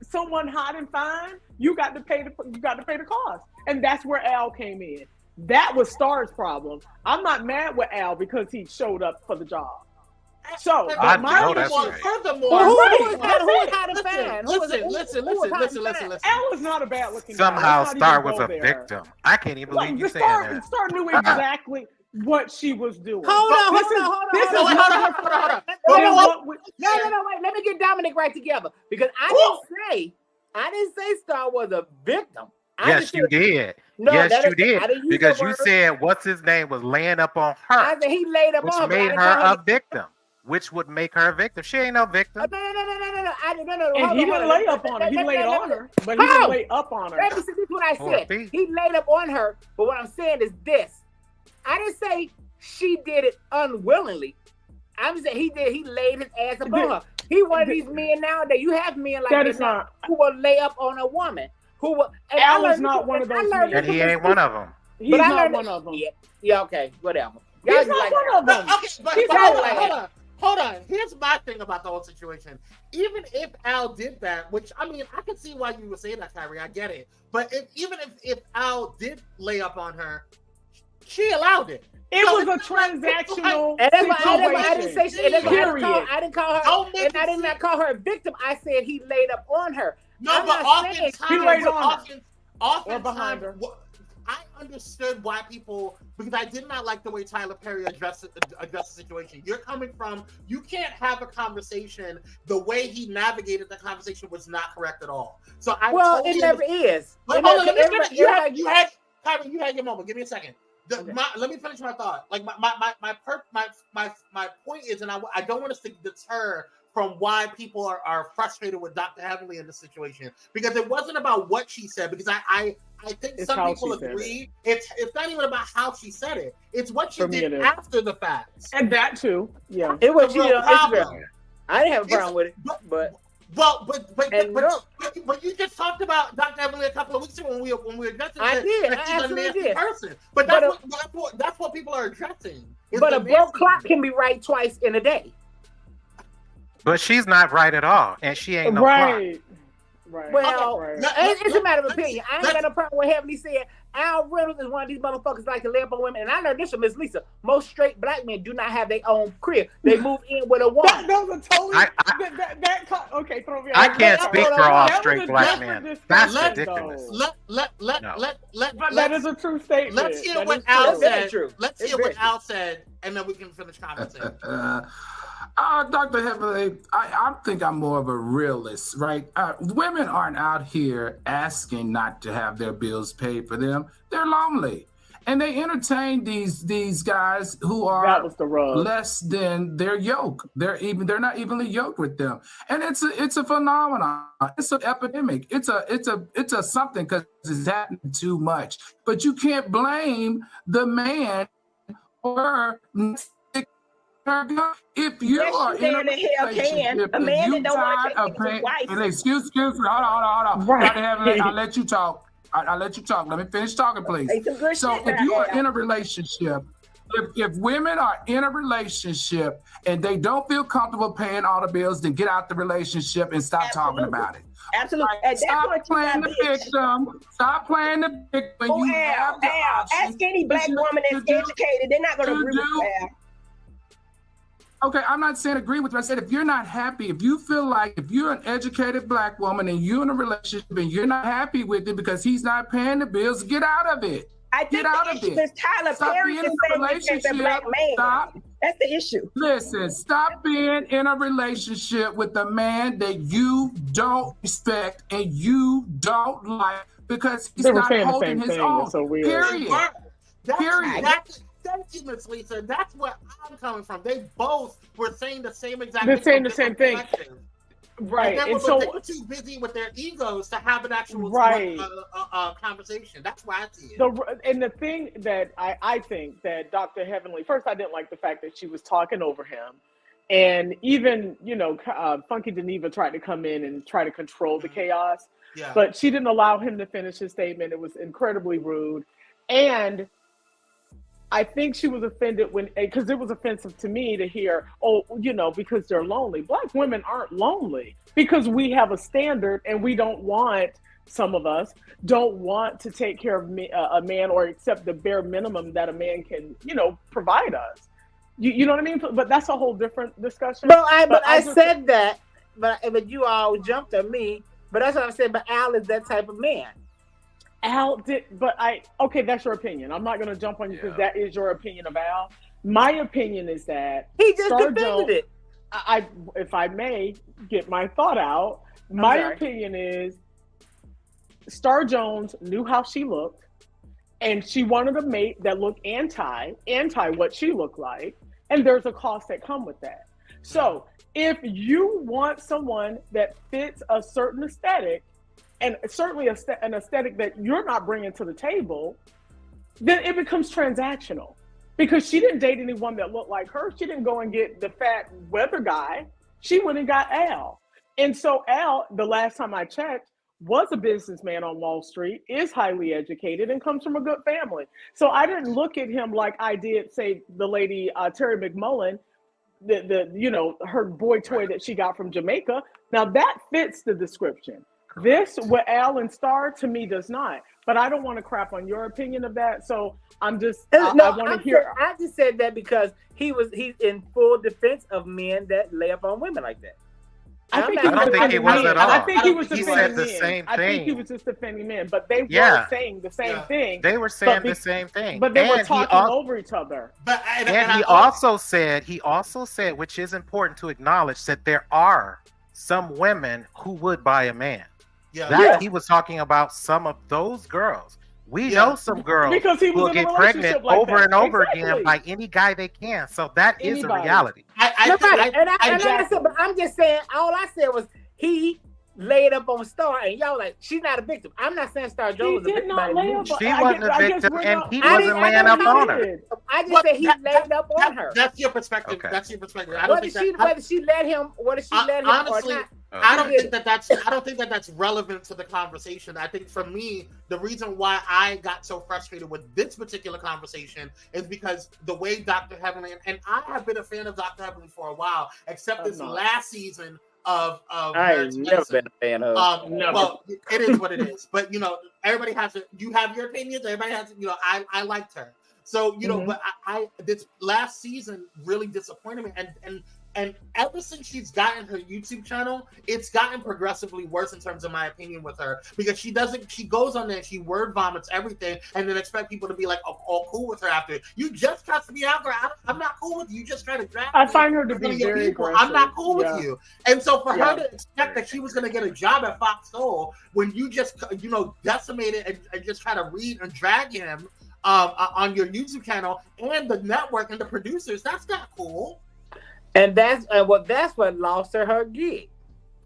someone hot and fine? You got to pay the cost, and that's where Al came in. That was Star's problem. I'm not mad with Al because he showed up for the job. So, furthermore, listen. Al is not a bad looking guy. Somehow Star was a victim. I can't even believe you saying that. Star knew exactly what she was doing. Hold on. No, wait. Let me get Dominic right together because I didn't say Star was a victim. Yes, you did. Yes, you did. Because you said what's his name was laying up on her. I said he laid up on her. Which made her a victim. Which would make her a victim. She ain't no victim. No. And he didn't lay up on her. He laid on her, but he didn't lay up on her. Let me see, this is what I said. He laid up on her, but what I'm saying is this. I didn't say she did it unwillingly. I'm saying he laid his ass up on her. He one of these men nowadays. You have men like this who will lay up on a woman. Al is not one of those men. And he ain't one of them. He's not one of them. Yeah, okay, whatever. He's not one of them. Okay, but hold on. Here's my thing about the whole situation. Even if Al did that, which I mean, I can see why you would say that, Kyrie. I get it. But if Al did lay up on her, she allowed it. It was a transactional situation. I didn't say she. I didn't call her, and I did not call her a victim. I said he laid up on her. No, but oftentimes, I understood why people, because I did not like the way Tyler Perry addressed the situation. You're coming from, you can't have a conversation. The way he navigated the conversation was not correct at all. So it never is. But hold on, let me finish. Kyrie, you had your moment. Give me a second. Let me finish my thought. Like my point is, and I don't want us to deter from why people are frustrated with Dr. Heavenly in this situation, because it wasn't about what she said. Because I think some people agree it's not even about how she said it. It's what she did after the fact. And that too. Yeah, it was real problem. I didn't have a problem with it, but you just talked about Dr. Heavenly a couple of weeks ago when we addressed it. I did. I absolutely did. Person. But that's what people are addressing. But a broke clock can be right twice in a day. But she's not right at all, and she ain't no clock. Right. Well, it's a matter of opinion. I ain't got no problem with Heavenly saying Al Reynolds is one of these motherfuckers like to lay up on women. And I learned this from Miss Lisa. Most straight black men do not have their own crib. They move in with a woman. Okay, throw me. I can't speak for all straight black men. That's ridiculous. That is a true statement. Let's hear what Al said. Let's hear what Al said, and then we can finish commenting. Dr. Heavenly, I think I'm more of a realist, right? Women aren't out here asking not to have their bills paid for them. They're lonely. And they entertain these guys who are less than their yoke. They're not evenly yoked with them. And it's a phenomenon. It's an epidemic. It's a something because it's happening too much. But you can't blame the man or if you are in a relationship, a man that don't want to take his wife. Excuse me, hold on. Right. I'll let you talk. I'll let you talk. Let me finish talking, please. So if you are in a relationship, if women are in a relationship and they don't feel comfortable paying all the bills, then get out the relationship and stop talking about it. Absolutely. Stop playing the victim. Stop playing the victim. Ask any black woman that's educated. They're not going to agree with Al. Okay, I'm not saying agree with you. I said if you're not happy, if you feel like if you're an educated black woman and you're in a relationship and you're not happy with it because he's not paying the bills, get out of it. I think the issue is Tyler Perry is saying he's a black man. That's the issue. Listen, stop being in a relationship with a man that you don't respect and you don't like because he's not holding his own. So period. Period. Thank you, Miss Lisa. That's where I'm coming from. They both were saying the same exact thing. The same thing. Right. And so they were too busy with their egos to have an actual conversation. That's why I see it. And the thing that I think that Dr. Heavenly, first, I didn't like the fact that she was talking over him. And even, Funky Geneva tried to come in and try to control the chaos. Yeah. But she didn't allow him to finish his statement. It was incredibly rude. And I think she was offended because it was offensive to me to hear, because they're lonely. Black women aren't lonely because we have a standard and we don't want, some of us don't want to take care of a man or accept the bare minimum that a man can, provide us. You know what I mean? But that's a whole different discussion. But I said that, but you all jumped at me. But that's what I said. But Al is that type of man. Al did, okay, that's your opinion. I'm not going to jump on you because that is your opinion of Al. My opinion is that he just defended it. If I may get my thought out, my opinion is Star Jones knew how she looked, and she wanted a mate that looked anti what she looked like, and there's a cost that come with that. So if you want someone that fits a certain aesthetic, and certainly an aesthetic that you're not bringing to the table, then it becomes transactional. Because she didn't date anyone that looked like her. She didn't go and get the fat weather guy. She went and got Al. And so Al, the last time I checked, was a businessman on Wall Street, is highly educated, and comes from a good family. So I didn't look at him like I did, say, the lady Terry McMullen, her boy toy that she got from Jamaica. Now that fits the description. This with Al and Star to me does not, but I don't want to crap on your opinion of that. So I'm just, I want to hear. I just said that because he's in full defense of men that lay up on women like that. I don't think he was at all. I think he was defending men. The same thing. I think he was just defending men, but they were saying the same thing. They were saying the same thing, but they were talking over each other. He also said, which is important to acknowledge, that there are some women who would buy a man. He was talking about some of those girls. We know some girls who will get pregnant over and over again by any guy they can. So that is a reality. But I'm just saying, all I said was he laid up on Star, and y'all like, she's not a victim. I'm not saying Star Jones was a victim. She wasn't a victim, and he wasn't laying up on her. I just said he laid up on her. That's your perspective. Okay. That's your perspective. Whether she let him or not. I don't think that's relevant to the conversation. I think for me, the reason why I got so frustrated with this particular conversation is because the way Dr. Heavenly, and I have been a fan of Dr. Heavenly for a while, except this last season of I've never been a fan of. Well, it is what it is. But everybody has to. You have your opinions. Everybody has to. I liked her. So but I this last season really disappointed me, and ever since she's gotten her YouTube channel, it's gotten progressively worse in terms of my opinion with her, because she goes on there and she word vomits everything and then expect people to be like, all cool with her after. You just cussed me out, girl. I'm not cool with you. You just try to drag me. I find her to be very aggressive. I'm not cool with you. And so for her to expect that she was going to get a job at Fox Soul when you just, decimated and just try to read and drag him on your YouTube channel and the network and the producers, that's not cool. And that's what lost her gig.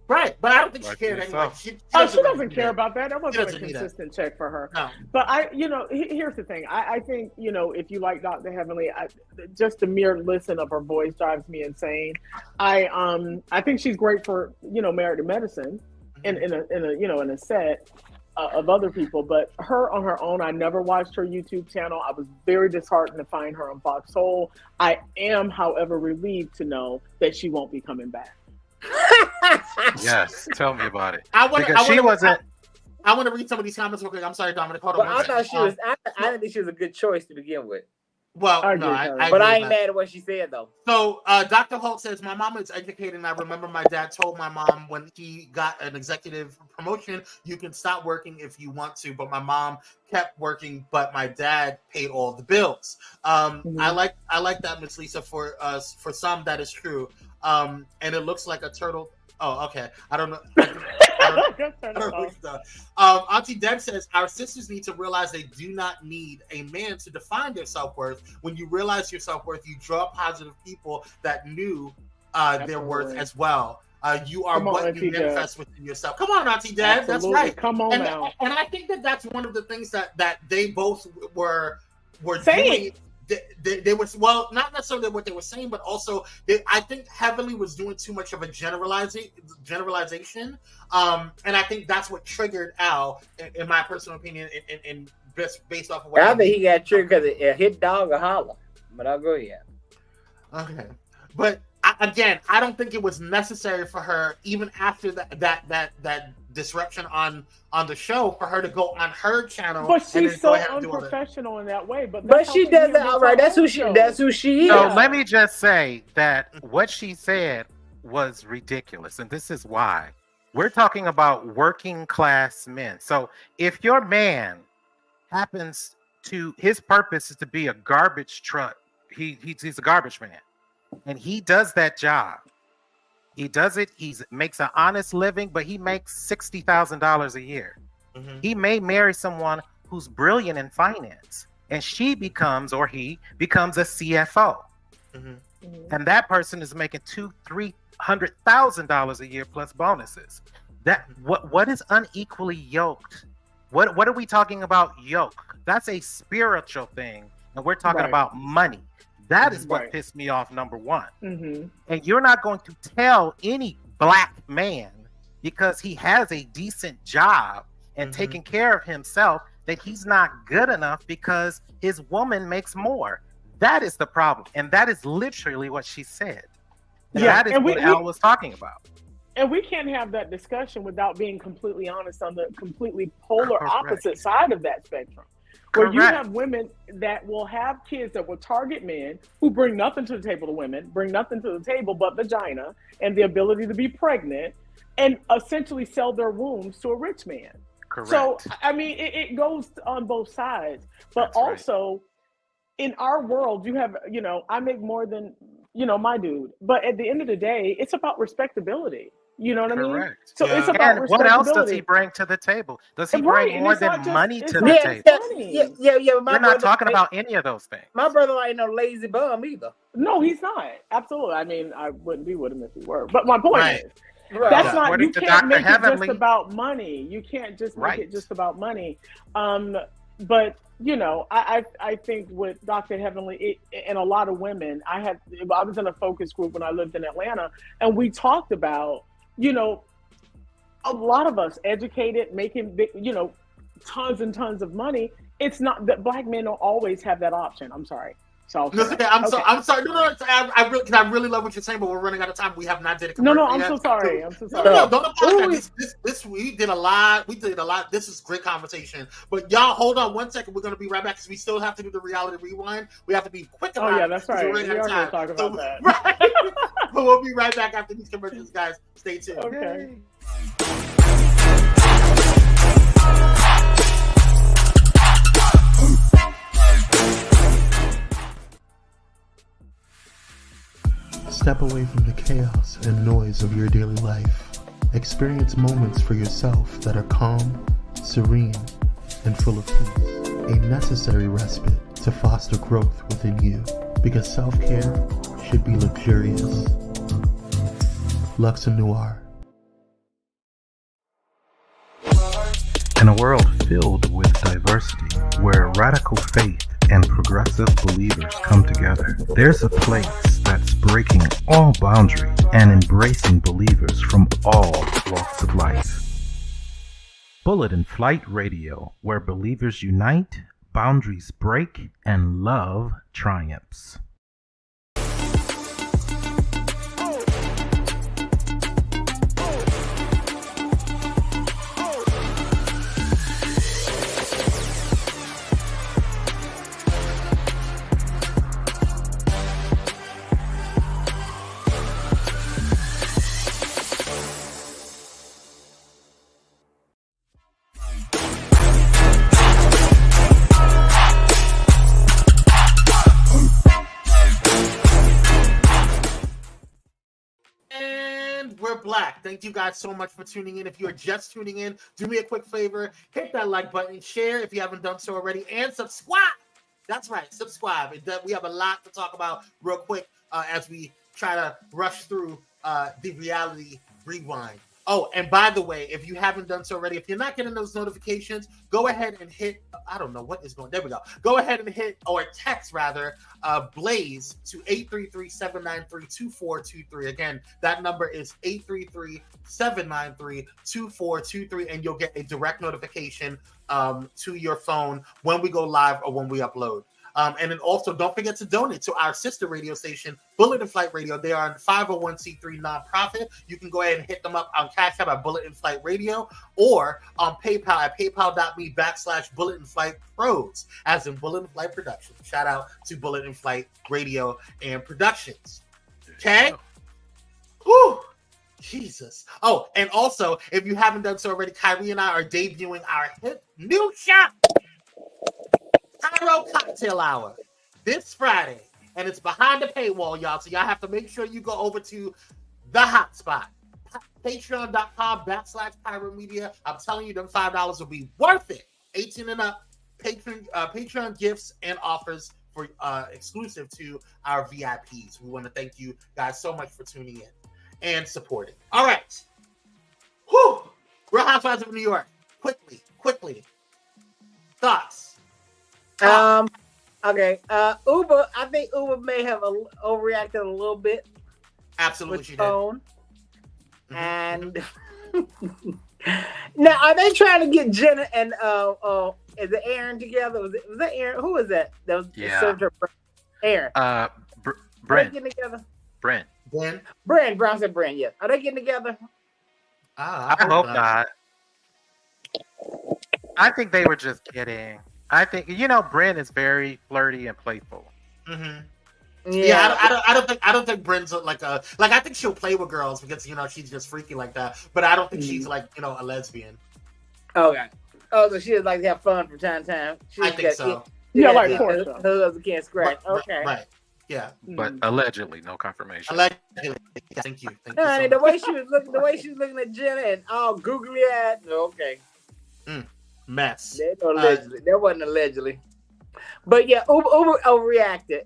Right, but I don't think she cared anyway. She doesn't care about that. That wasn't a consistent check for her. No. But here's the thing. I think, if you like Dr. Heavenly, just the mere listen of her voice drives me insane. I think she's great for, Married to Medicine in a set of other people, but her on her own, I never watched her YouTube channel. I was very disheartened to find her on Fox Soul. I am, however, relieved to know that she won't be coming back. Yes, tell me about it. I want to read some of these comments real quick. I'm sorry, Dominic. Hold on. I thought she was. I didn't think she was a good choice to begin with. Well, I ain't mad at what she said though. So, Dr. Holt says, my mom is educated, and I remember my dad told my mom when he got an executive promotion, you can stop working if you want to. But my mom kept working, but my dad paid all the bills. I like that, Miss Lisa. For some, that is true. And it looks like a turtle. Oh, okay. I don't know. Auntie Deb says, our sisters need to realize they do not need a man to define their self-worth. When you realize your self-worth, you draw positive people that knew their worth as well. You are what you manifest within yourself. Come on, Auntie Dad. Absolutely. That's right. Come on now. And I think that that's one of the things that they both were doing. They was, well, not necessarily what they were saying, but also I think heavily was doing too much of a generalization. And I think that's what triggered Al, in my personal opinion, and based off of what I think he got triggered because it hit dog or holler. But I'll go ahead. Okay, but again, I don't think it was necessary for her, even after that disruption on the show, for her to go on her channel. But she's so unprofessional in that way. But she does it all right. That's who she is. So let me just say that what she said was ridiculous, and this is why. We're talking about working class men. So if your man happens to, his purpose is to be a garbage truck, he's a garbage man, and he does that job. He does it. He makes an honest living, but he makes $60,000 a year. Mm-hmm. He may marry someone who's brilliant in finance, and he becomes a CFO, mm-hmm. and that person is making $200,000-$300,000 a year plus bonuses. That what is unequally yoked? What are we talking about? Yoke? That's a spiritual thing, and we're talking about money. That is what pissed me off, number one. Mm-hmm. And you're not going to tell any black man, because he has a decent job and mm-hmm. taking care of himself, that he's not good enough because his woman makes more. That is the problem. And that is literally what she said. And that is what Al was talking about. And we can't have that discussion without being completely honest on the completely polar opposite side of that spectrum. Where you have women that will have kids that will target men who bring nothing to the table to women, bring nothing to the table but vagina and the ability to be pregnant, and essentially sell their wombs to a rich man. Correct. So, I mean, it goes on both sides. But also, in our world, you have, I make more than, my dude. But at the end of the day, it's about respectability. You know what I mean? So it's about respectability. What else does he bring to the table? Does he bring more than money to the table? Yeah. We're not talking about any of those things. My brother ain't no lazy bum either. No, he's not. Absolutely. I mean, I wouldn't be with him if he were. But my point is, that's not. You can't make it just about money. You can't just make it just about money. But I think with Dr. Heavenly and a lot of women, I was in a focus group when I lived in Atlanta, and we talked about, a lot of us educated, making big, tons and tons of money. It's not that black men don't always have that option. I'm sorry. So I'm sorry. No, I really love what you're saying, but we're running out of time. We have not did it. No, I'm so sorry. No, don't apologize. This we did a lot. This is great conversation. But y'all, hold on 1 second. We're gonna be right back because we still have to do the reality rewind. We have to be quick about it. Oh yeah, that's right. We are gonna talk about that. Right. But we'll be right back after these commercials, guys. Stay tuned. Okay. Step away from the chaos and noise of your daily life. Experience moments for yourself that are calm, serene, and full of peace. A necessary respite to foster growth within you, because self-care should be luxurious. Luxe Noir. In a world filled with diversity, where radical faith and progressive believers come together, there's a place that's breaking all boundaries and embracing believers from all walks of life. Bullet and Flight Radio, where believers unite, boundaries break, and love triumphs. Black. Thank you guys so much for tuning in. If you're just tuning in, do me a quick favor, hit that like button, share if you haven't done so already, and subscribe. That's right, subscribe. We have a lot to talk about real quick as we try to rush through the reality rewind. Oh, and by the way, if you haven't done so already, if you're not getting those notifications, go ahead and hit, I don't know what is going, there we go. Go ahead and hit, or text rather, Blaze to 833-793-2423. Again, that number is 833-793-2423, and you'll get a direct notification to your phone when we go live or when we upload. And then also, don't forget to donate to our sister radio station, Bullet and Flight Radio. They are a 501c3 nonprofit. You can go ahead and hit them up on Cash App at Bullet and Flight Radio, or on PayPal at paypal.me/Bullet and Flight Pros, as in Bullet and Flight Productions. Shout out to Bullet and Flight Radio and Productions. Okay? Whew. Jesus. Oh, and also, if you haven't done so already, Kyrie and I are debuting our hit new shop, Pyro Cocktail Hour, this Friday, and it's behind the paywall, y'all. So y'all have to make sure you go over to the hotspot, patreon.com/Pyro Media. I'm telling you, them $5 will be worth it. 18 and up, Patreon gifts and offers for exclusive to our VIPs. We want to thank you guys so much for tuning in and supporting. All right. Whew. Real Housewives of New York. Quickly. Thoughts? Okay. Uber, I think Uber may have overreacted a little bit. Absolutely, she did. And now, are they trying to get Jenna and is it Aaron together? Was that Aaron? Who was that? That was Aaron. Brent. Are they getting together? Brent. Brown said Brent. Yes. Are they getting together? I hope not. I think they were just kidding. I think Brent is very flirty and playful. Mm-hmm. Yeah, I don't think Brent's I think she'll play with girls because she's just freaky like that. But I don't think she's a lesbian. Okay. Oh, so she just like to have fun from time to time. I think so. Like Portia. Those can't scratch. Okay. Right. Yeah. But allegedly, no confirmation. Allegedly. Thank you. Honey, the way she was looking at Jenna and all googly eyed. Okay. Mess. That wasn't allegedly. But yeah, Uber overreacted.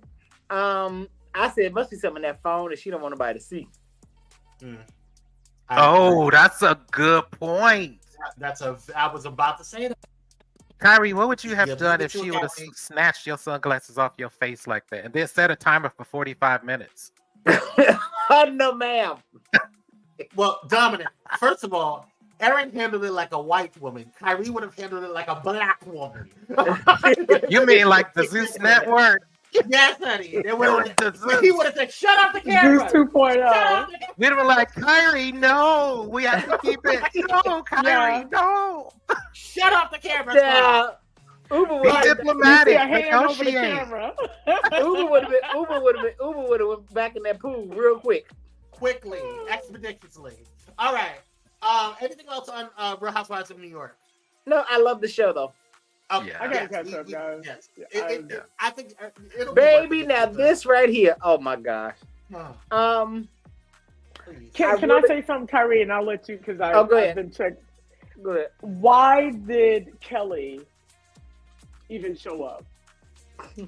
I said it must be something in that phone that she don't want nobody to see. That's a good point. I was about to say that. Kyrie, what would you have done if she would have snatched your sunglasses off your face like that and then set a timer for 45 minutes? Oh, no, ma'am. Well, Dominic, first of all, Erin handled it like a white woman. Kyrie would have handled it like a black woman. You mean like the Zeus Network? Yes, honey. He would have said, "Shut off the camera." Zeus 2.0. We were like, Kyrie, no, we have to keep it. No, Kyrie, no. Shut off the camera. Yeah. Uber would be diplomatic. Uber would have been back in that pool real quickly, expeditiously. All right. Anything else on Real Housewives of New York? No, I love the show though. Okay. I gotta catch up, guys. Yes. I think it'll baby, now this right here. Oh my gosh. Can I say something, Kyrie, and I'll let you because I've been checked. Go ahead. Why did Kelly even show up?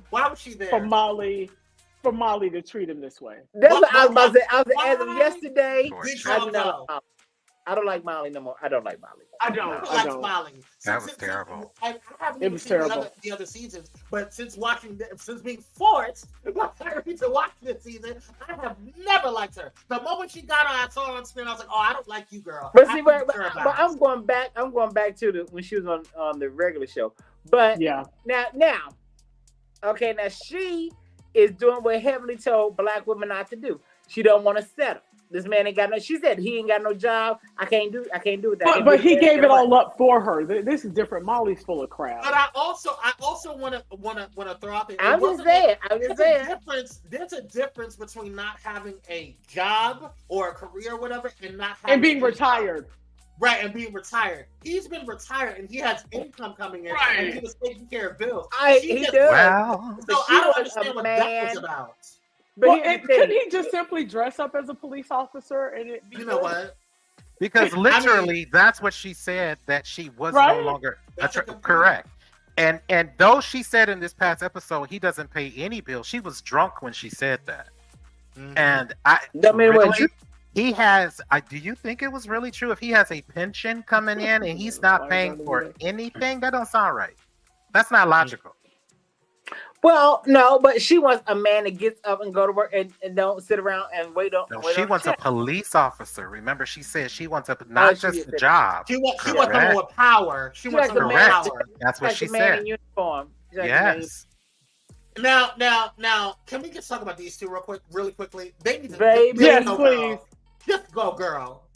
Why was she there? For Molly to treat him this way. That's what I was about to say. As of yesterday, I don't like Molly no more. I don't like Molly. I don't like Molly. That was terrible. I haven't even seen the other seasons, but since being forced to watch this season, I have never liked her. The moment she got on, I saw her on screen. I was like, "Oh, I don't like you, girl." But see, but I'm going back. I'm going back to when she was on the regular show. But yeah, now, okay, now she is doing what Heavenly told black women not to do. She don't want to settle. This man ain't got no. She said he ain't got no job. I can't do that. But he gave it all up for her. This is different. Molly's full of crap. But I also want to throw out there. I'm just saying. There's a difference between not having a job or a career or whatever, and not having and being retired. Right, and being retired. He's been retired and he has income coming in, and he was taking care of bills. He does. Wow. So I don't understand what that was about. But could he just simply dress up as a police officer and it be know what? Because literally, that's what she said, that she was no longer correct. And though she said in this past episode he doesn't pay any bills, she was drunk when she said that. Mm-hmm. And he has. Do you think it was really true? If he has a pension coming in and he's not paying for anything, that don't sound right. That's not logical. Well, no, but she wants a man that gets up and go to work and don't sit around and wait on. No, she wants a police officer. Remember, she said she wants not just a job. She wants someone with power. She wants someone with power. That's what she said. In uniform. Yes. Now, can we just talk about these two really quickly? They need to, baby, yes, please. Just go, girl.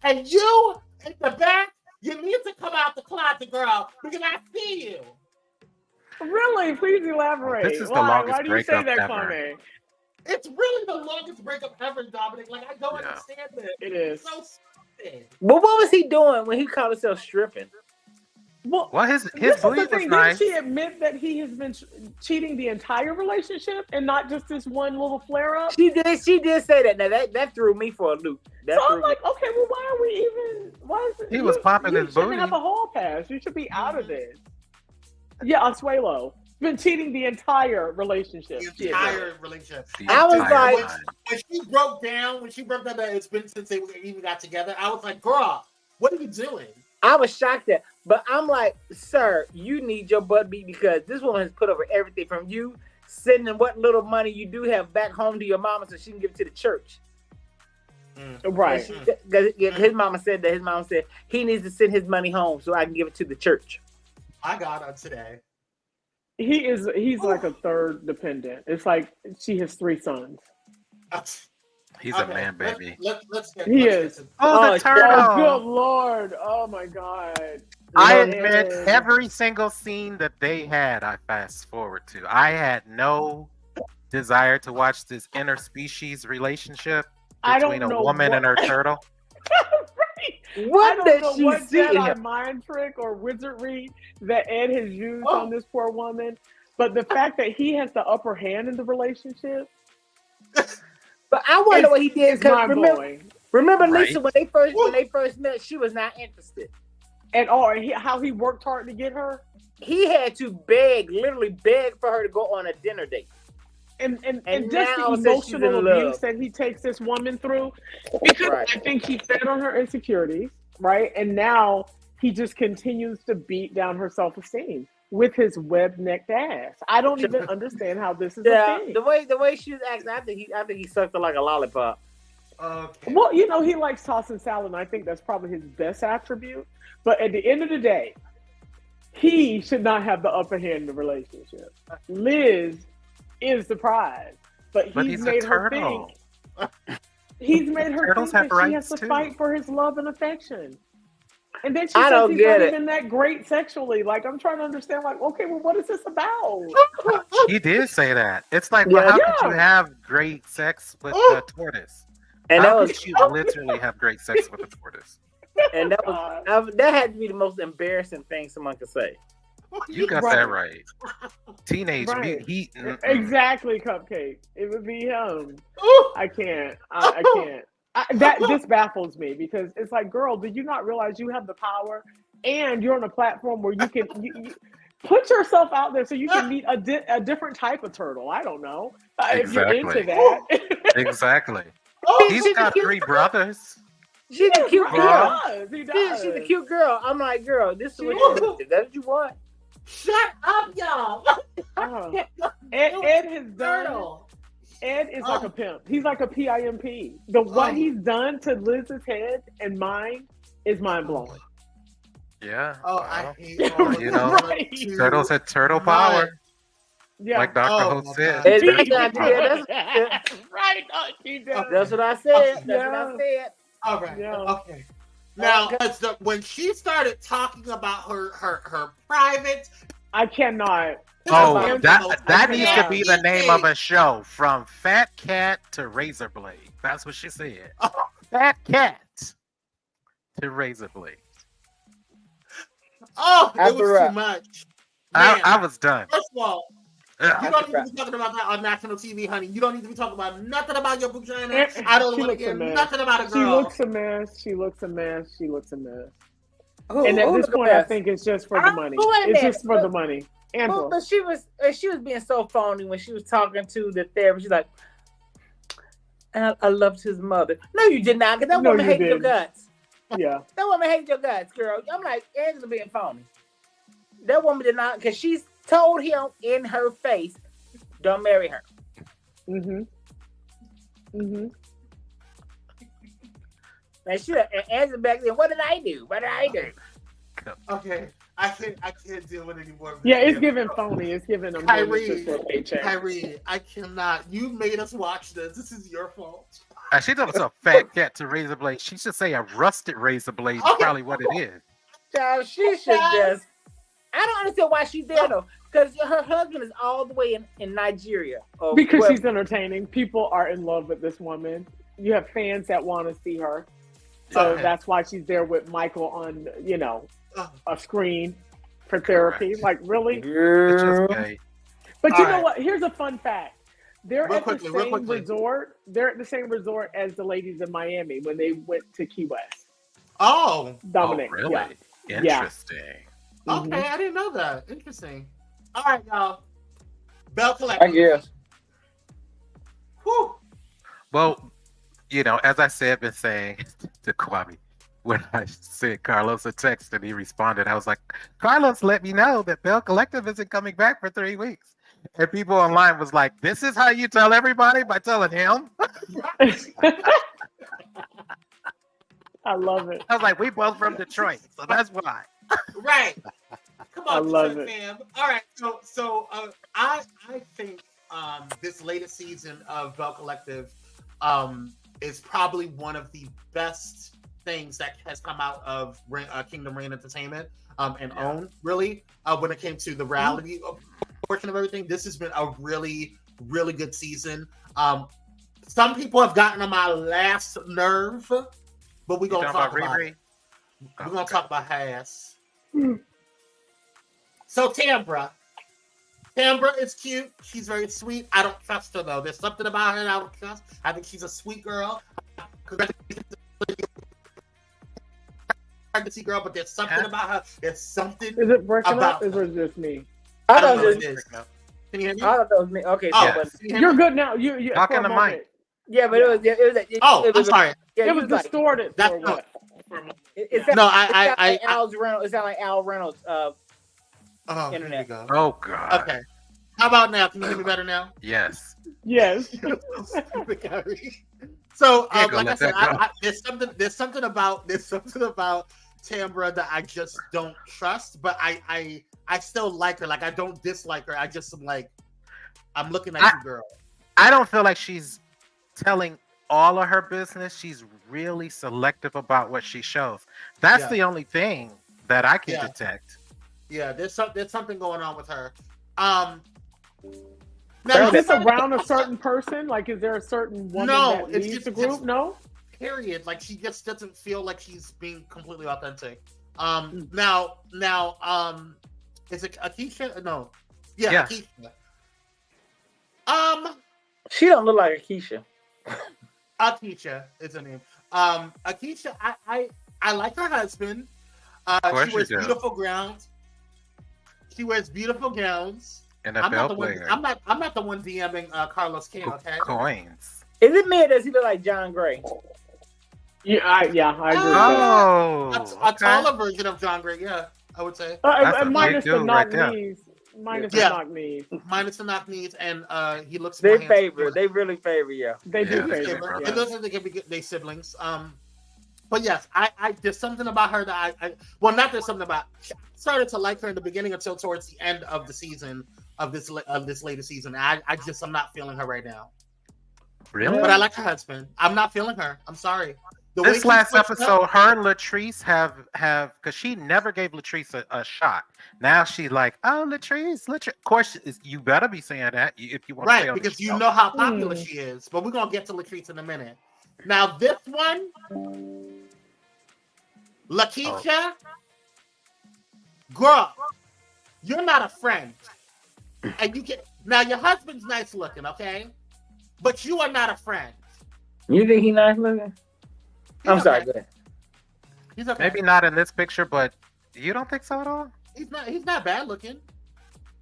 And you in the back, you need to come out the closet, girl, because I see you. Really? Please elaborate. This is the longest breakup ever. Kwame? It's really the longest breakup ever, Dominic. Like, I don't understand this. It is. It's so stupid. But what was he doing when he called himself stripping? Well, his belief was nice. Didn't she admit that he has been cheating the entire relationship and not just this one little flare up? She did say that. Now that threw me for a loop. So I'm like, okay, well, why are we even? Why is it? He was popping his booty. You shouldn't have a hall pass. You should be out of this. Yeah, Asuelo been cheating the entire relationship. The entire relationship. I was like, when she broke down that it's been since they even got together. I was like, girl, what are you doing? I was shocked at, but I'm like, sir, you need your butt beat because this woman has put over everything from you sending what little money you do have back home to your mama so she can give it to the church. Right. His mama said he needs to send his money home so I can give it to the church. I got on today. He's like a third dependent. It's like she has 3 sons. He's a man, baby. Let's get is. Oh, the turtle. Oh, good Lord. Oh, my God. I admit every single scene that they had, I fast forward to. I had no desire to watch this interspecies relationship between a woman and her turtle. What did she see? Jedi mind trick or wizardry that Ed has used on this poor woman, but the fact that he has the upper hand in the relationship. But I wonder what he did. Remember, right? Lisa, when they first met, she was not interested at all. How he worked hard to get her. He had to literally beg for her to go on a dinner date. And just the emotional abuse that he takes this woman through, because I think he fed on her insecurities, right? And now he just continues to beat down her self-esteem with his web-necked ass. I don't even understand how this is a thing. The way she was acting, I think he sucked her like a lollipop. Okay. Well, he likes tossing salad, and I think that's probably his best attribute. But at the end of the day, he should not have the upper hand in the relationship. Liz is the prize, but he's made her think. He's made her think that she has to fight for his love and affection. And then she says he's not even that great sexually. Like, I'm trying to understand, like, okay, well, what is this about? He did say that. It's like, well, how could you have great sex with a tortoise? And how could you literally have great sex with a tortoise? And that had to be the most embarrassing thing someone could say. You got that right. Teenage he exactly, Cupcake. It would be him. I can't. I can't. This baffles me because it's like, girl, did you not realize you have the power and you're on a platform where you can you put yourself out there so you can meet a different type of turtle? I don't know if you're into that. Exactly. He's got 3 brothers. She's a cute girl. He does. She's a cute girl. I'm like, girl, this is what you is that what you want? Shut up, y'all. Ed has done. Ed is like a pimp. He's like a PIMP. What he's done to Liz's head and mine is mind blowing. Yeah. I hate right. Turtles had turtle power. Yeah. Like Dr. Ho said. Right. That's what I said. That's what I said. All right. Yeah. Okay. Now, when she started talking about her private, I cannot. Oh, that needs to be the name of a show. From Fat Cat to Razor Blade. That's what she said. Fat Cat to Razor Blade. Oh, it was too much. I was done. First of all, you don't need to be talking about that on national TV, honey. You don't need to be talking about nothing about your vagina. I don't want to hear nothing about a girl. She looks a mess. And at this point, I think it's just for the money. It's just for the money. Angela. But she was being so phony when she was talking to the therapist. She's like, And I loved his mother. No, you did not, because that woman hated your guts. Yeah. That woman hated your guts, girl. I'm like, Angela being phony. That woman did not, because she's told him in her face, don't marry her. Mm-hmm. Mm-hmm. And Angela back then, what did I do? What did I do? Okay. I can't deal with anymore. Yeah, it's giving phony. It's giving them Kyrie, I cannot. You made us watch this. This is your fault. She told us a fat cat to razor blade. She should say a rusted razor blade is probably what it is. Child, she should just. I don't understand why she's there though. Because her husband is all the way in Nigeria. Because she's entertaining. People are in love with this woman. You have fans that want to see her. So that's why she's there with Michael on, a screen for therapy. Correct. Like, really? But you know what? Here's a fun fact. They're at the same resort. They're at the same resort as the ladies in Miami when they went to Key West. Oh. Dominic. Oh, really? Yeah. Interesting. Yeah. Okay, I didn't know that. Interesting. All right, y'all. Bell Collective. I guess. Whew. Well, as I said, been saying to Kwame, when I sent Carlos a text and he responded, I was like, Carlos, let me know that Bell Collective isn't coming back for 3 weeks. And people online was like, this is how you tell everybody by telling him? I love it. I was like, we both from Detroit, so that's why. Right. Come on, I love Detroit fam. All right, so I think this latest season of Bell Collective is probably one of the best things that has come out of Kingdom Reign Entertainment and OWN, really, when it came to the reality portion of everything. This has been a really, really good season. Some people have gotten on my last nerve, but we're going to talk about it. We're going to talk about Haas. So Tambra is cute. She's very sweet. I don't trust her, though. There's something about her that I don't trust. I think she's a sweet girl. Pregnancy girl, but there's something about her. There's something. Is it breaking up? Is it just me? I don't know what it is. Can you hear me? I thought that was me. Okay, you're good now. You talking to Mike. Yeah, but it was. I'm sorry. Yeah, it was distorted. That's what? It sounds like Al Reynolds. Internet. Oh God. Okay. How about now? Can you hear me better now? Yes. Yes. So, like I said, there's something about Tambra that I just don't trust, but I still like her. Like, I don't dislike her. I just am like, I'm looking at you, girl. I don't feel like she's telling all of her business. She's really selective about what she shows. That's the only thing that I can detect. Yeah, there's something going on with her. Now, is this around a certain person? Like, is there a certain woman that leads the group? No? Period. Like, she just doesn't feel like she's being completely authentic. Now, is it Akeisha? No. Yeah. Akeisha. She don't look like Akeisha. Akeisha is her name. Akeisha, I like her husband. She wears beautiful gowns. And I'm not the one DMing Carlos King, okay? Coins. Is it me or does he look like John Gray? Yeah, I agree. A taller version of John Gray, yeah, I would say. Minus the knock knees. Minus the knock knees, and he looks. They really favor, yeah. They do favor. It looks like they could be they siblings. But yes, I there's something about her that there's something about. I started to like her in the beginning until towards the end of the season of this latest season. I'm not feeling her right now. Really? But I like her husband. I'm not feeling her. I'm sorry. This last episode, her and Latrice have because she never gave Latrice a shot. Now she's like, oh, Latrice. Of course, you better be saying that if you want to right, because you know how popular she is. But we're gonna get to Latrice in a minute. Now this one, Lakeisha, girl, you're not a friend, and you get now your husband's nice looking, okay, but you are not a friend. You think he's nice looking? I'm sorry, go ahead. He's okay. Maybe not in this picture, but you don't think so at all? He's not bad looking.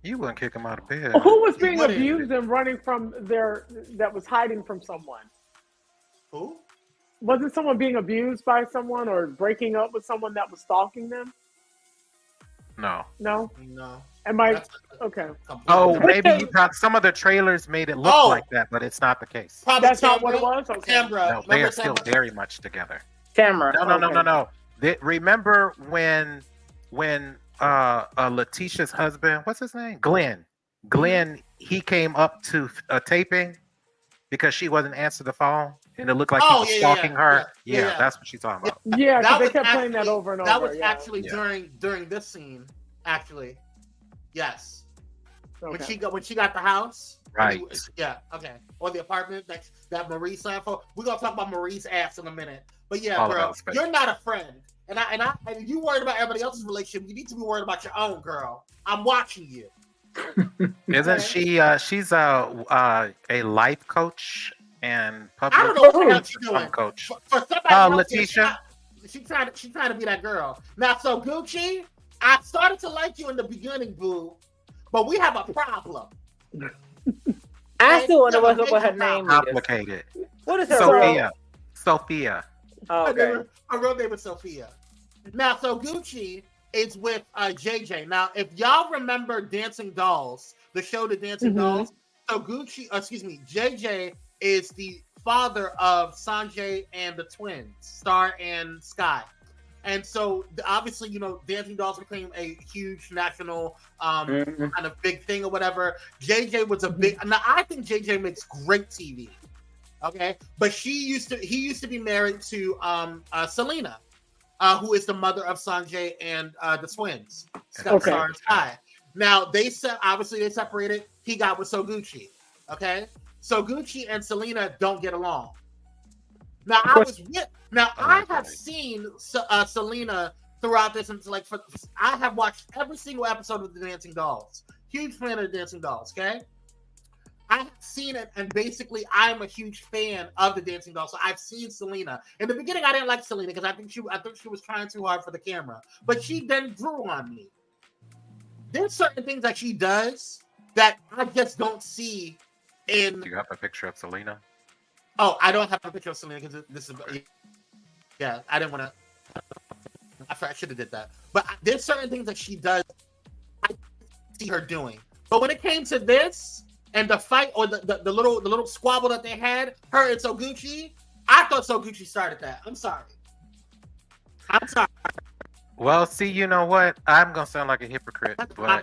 You wouldn't kick him out of bed. Who was being abused and running from that was hiding from someone? Who? Wasn't someone being abused by someone or breaking up with someone that was stalking them? No. No. No. Am I okay? Oh, maybe you got some of the trailers made it look like that, but it's not the case. Probably That's not what it was. Okay. Tamra. No, they are still very much together. Tamra. No. Remember when Letitia's husband, what's his name? Glenn, he came up to a taping because she wasn't answering the phone, and it looked like he was stalking her. Yeah, that's what she's talking about. Yeah, because they kept playing that over and over. That was actually during this scene. Actually, yes. Okay. When she got the house, right? Or the apartment that Maurice signed for. We're gonna talk about Maurice's ass in a minute. But yeah, girl, you're not a friend, and you worried about everybody else's relationship. You need to be worried about your own, girl. I'm watching you. Isn't she? She's a life coach and public. I don't know what she's doing. Coach for somebody else, Letitia. She's trying to be that girl. Now, so Gucci, I started to like you in the beginning, boo, but we have a problem. I still wonder what her name is. Complicated. What is her Sophia. Oh, okay. Her real name is Sophia. Now, so Gucci is with JJ. Now, if y'all remember Dancing Dolls, the show The Dancing Dolls, so JJ is the father of Sanjay and the twins, Star and Sky. And so, obviously, Dancing Dolls became a huge national kind of big thing or whatever. JJ was a big... Now, I think JJ makes great TV. Okay? But he used to be married to Selena, who is the mother of Sanjay and the twins, Star and Sky. Now, they separated. He got with Soguchi. Okay? So Gucci and Selena don't get along. Now I have seen Selena throughout this, and I have watched every single episode of The Dancing Dolls. Huge fan of The Dancing Dolls. Okay, I have seen it, and basically I'm a huge fan of The Dancing Dolls. So I've seen Selena. In the beginning, I didn't like Selena because I think she was trying too hard for the camera, but she then grew on me. There's certain things that she does that I just don't see. Do you have a picture of Selena? Oh, I don't have a picture of Selena because this is. Yeah, I didn't want to. I should have did that. But there's certain things that she does. I see her doing. But when it came to this and the fight or the little squabble that they had, her and Soguchi, I thought Soguchi started that. I'm sorry. Well, see, you know what? I'm gonna sound like a hypocrite, but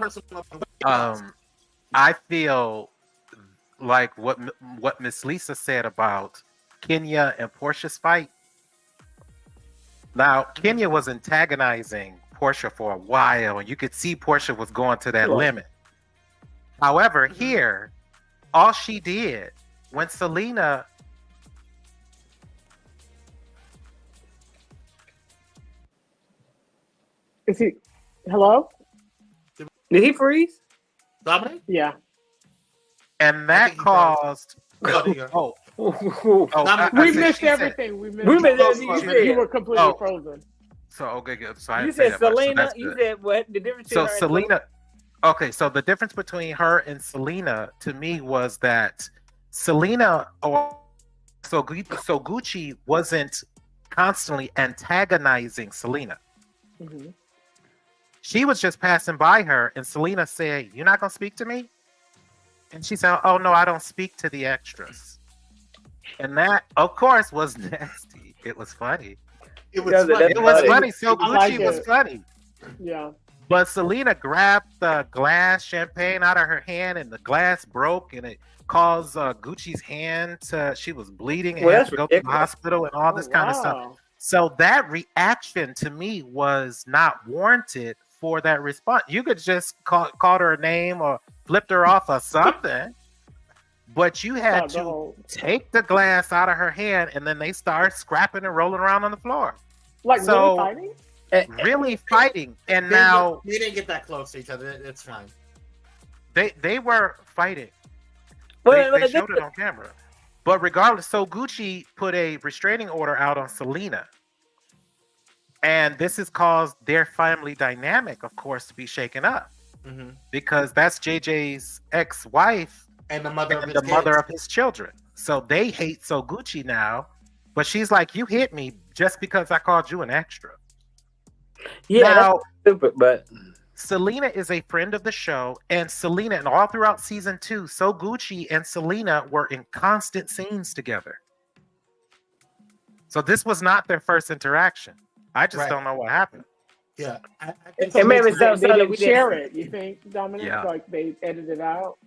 I feel like what Miss Lisa said about Kenya and Portia's fight. Now, Kenya was antagonizing Portia for a while, and you could see Portia was going to that limit. However, here, all she did when Selena... Is he... Hello? Did he freeze? Dominic? Yeah. And that caused... We missed everything. We missed everything. You were completely frozen. So, okay, good. So you said Selena. You said what? The difference between her Selena... Okay, so the difference between her and Selena, to me, was that Selena... So Gucci wasn't constantly antagonizing Selena. Mm-hmm. She was just passing by her, and Selena said, "You're not going to speak to me?" And she said, "Oh, no, I don't speak to the extras." And that, of course, was nasty. It was funny. It was funny. So Gucci was funny. Yeah. But Selena grabbed the glass champagne out of her hand, and the glass broke, and it caused Gucci's hand she was bleeding and had to go to the hospital and all this kind of stuff. So that reaction to me was not warranted for that response. You could just call her a name or flipped her off or something, but you had to take the glass out of her hand, and then they start scrapping and rolling around on the floor. Like really fighting? Really fighting. And now they didn't get that close to each other. It's fine. They were fighting. They showed it on camera. But regardless, so Gucci put a restraining order out on Selena. And this has caused their family dynamic, of course, to be shaken up. Mm-hmm. Because that's JJ's ex-wife and the mother of his children. So they hate So Gucci now But she's like, you hit me just because I called you an extra. Yeah, now, that's stupid, but Selena is a friend of the show, and Selena, and all throughout season 2, So Gucci and Selena were in constant scenes together. So this was not their first interaction. I just don't know what happened. Yeah, I it made me sound they like didn't we share didn't. it. You think, Dominic? Yeah. Like they edited it out?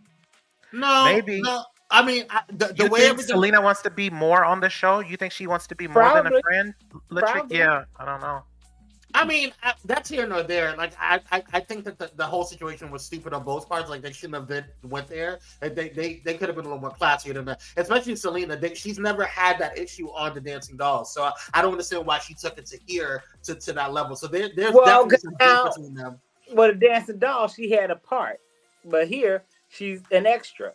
No, Maybe. No, I mean, the You way think everything. Selena wants to be more on the show? You think she wants to be more than a Probably. friend? Probably. Yeah, I don't know. I mean, that's here nor there. Like, I think that the whole situation was stupid on both parts. Like, they shouldn't have went there. They could have been a little more classier than that. Especially Selena. She's never had that issue on the Dancing Dolls, so I don't understand why she took it to here to that level. So there's definitely some beef between them. Well, the Dancing Doll, she had a part, but here she's an extra.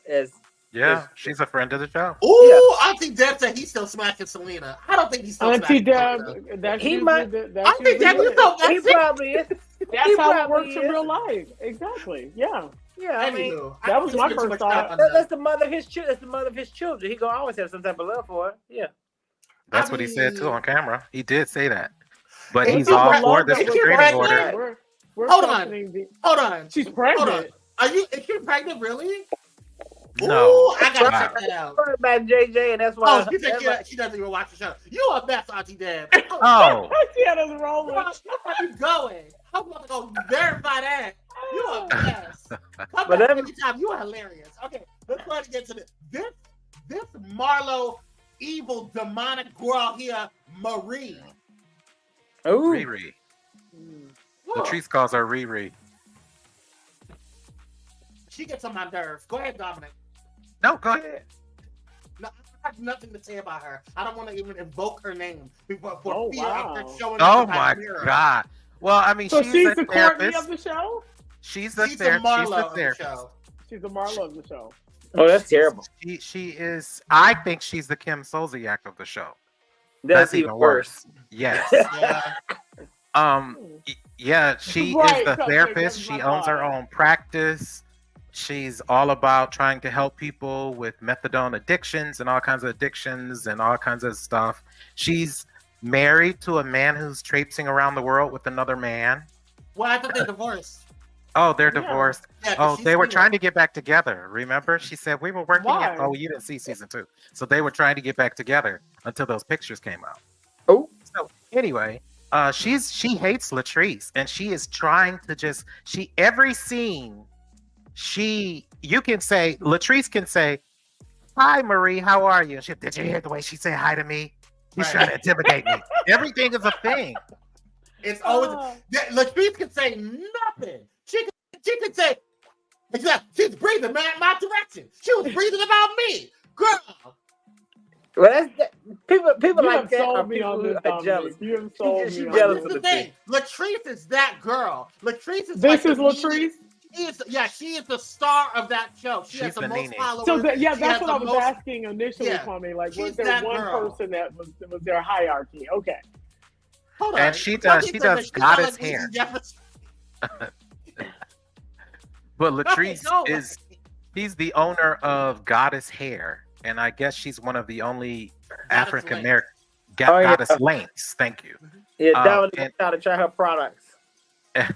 She's a friend of the show. Ooh, Auntie Deb said he's still smacking Selena. I don't think he's still Auntie smacking Deb, Selena. He might. Auntie Deb, you know He probably is. That's how it works in real life. Exactly. Yeah. Yeah, I mean, that was my first thought. That's the mother of his children. That's the mother of his children. He gonna always have some type of love for her. Yeah. That's what he said too on camera. He did say that. But If he's you all were- for this if you restraining were- order. We're Hold questioning on. She's pregnant. Hold on. Is she pregnant really? No. Ooh, I gotta check that out. Talking about JJ, and that's why. Oh, she doesn't even watch the show. You a mess, Auntie Deb. Oh. She had us rolling. Where are you going? I'm gonna go verify that. You a mess. Come But back let me- anytime. You are hilarious. Okay, let's go ahead and get to this. This Marlo, evil, demonic girl here, Marie. Ooh. Riri. Latrice calls her Riri. She gets on my nerves. Go ahead, Dominic. No, go ahead. No, I have nothing to say about her. I don't want to even invoke her name for Oh, fear of her wow. showing Oh up in my mirror. God. Well, I mean, So she's a the Courtney therapist. of the show? She's the She's the Marlo of the therapist. show. She's the Marlo of the show. Oh, that's terrible. She is. I think she's the Kim Solziak of the show. That's even worse. Yes. Yeah. Yeah. She Right, is the Cupcake, therapist. that's She my owns her vibe. own practice. She's all about trying to help people with methadone addictions and all kinds of addictions and all kinds of stuff. She's married to a man who's traipsing around the world with another man. Well, I thought they divorced. Oh, they're Yeah. divorced. Yeah, 'cause Oh, she's they were single. trying to get back together. Remember? She said we were working. Why? Oh, you didn't see season 2. So they were trying to get back together until those pictures came out. Oh. So anyway, she hates Latrice, and she is trying to every scene. You can say Latrice can say, "Hi, Marie, how are you?" And she, did you hear the way she said hi to me? She's Right. trying to intimidate me. Everything is a thing. It's always Oh. Latrice can say nothing. She could say, she's breathing my direction. She was breathing about me, girl. Well, people You like have that are sold me people on who this, are Dominic. jealous. You have sold She's me on jealous This of is the the thing. Latrice is that girl. Latrice is This is the Latrice? She is the star of that show. She has She's the the most Nene. followers. So She that's has what the I was most- asking initially, Yeah. Kwame. Like, was She's there that one girl. person that was there a hierarchy? Okay. Hold on. And she Somebody does said that she goddess sound like hair. Lizzie Jefferson. But Latrice No. he's the owner of Goddess Hair, and I guess she's one of the only African American Oh, yeah. Goddess Lengths. Thank you. Yeah, Dominic and- trying to try her products. I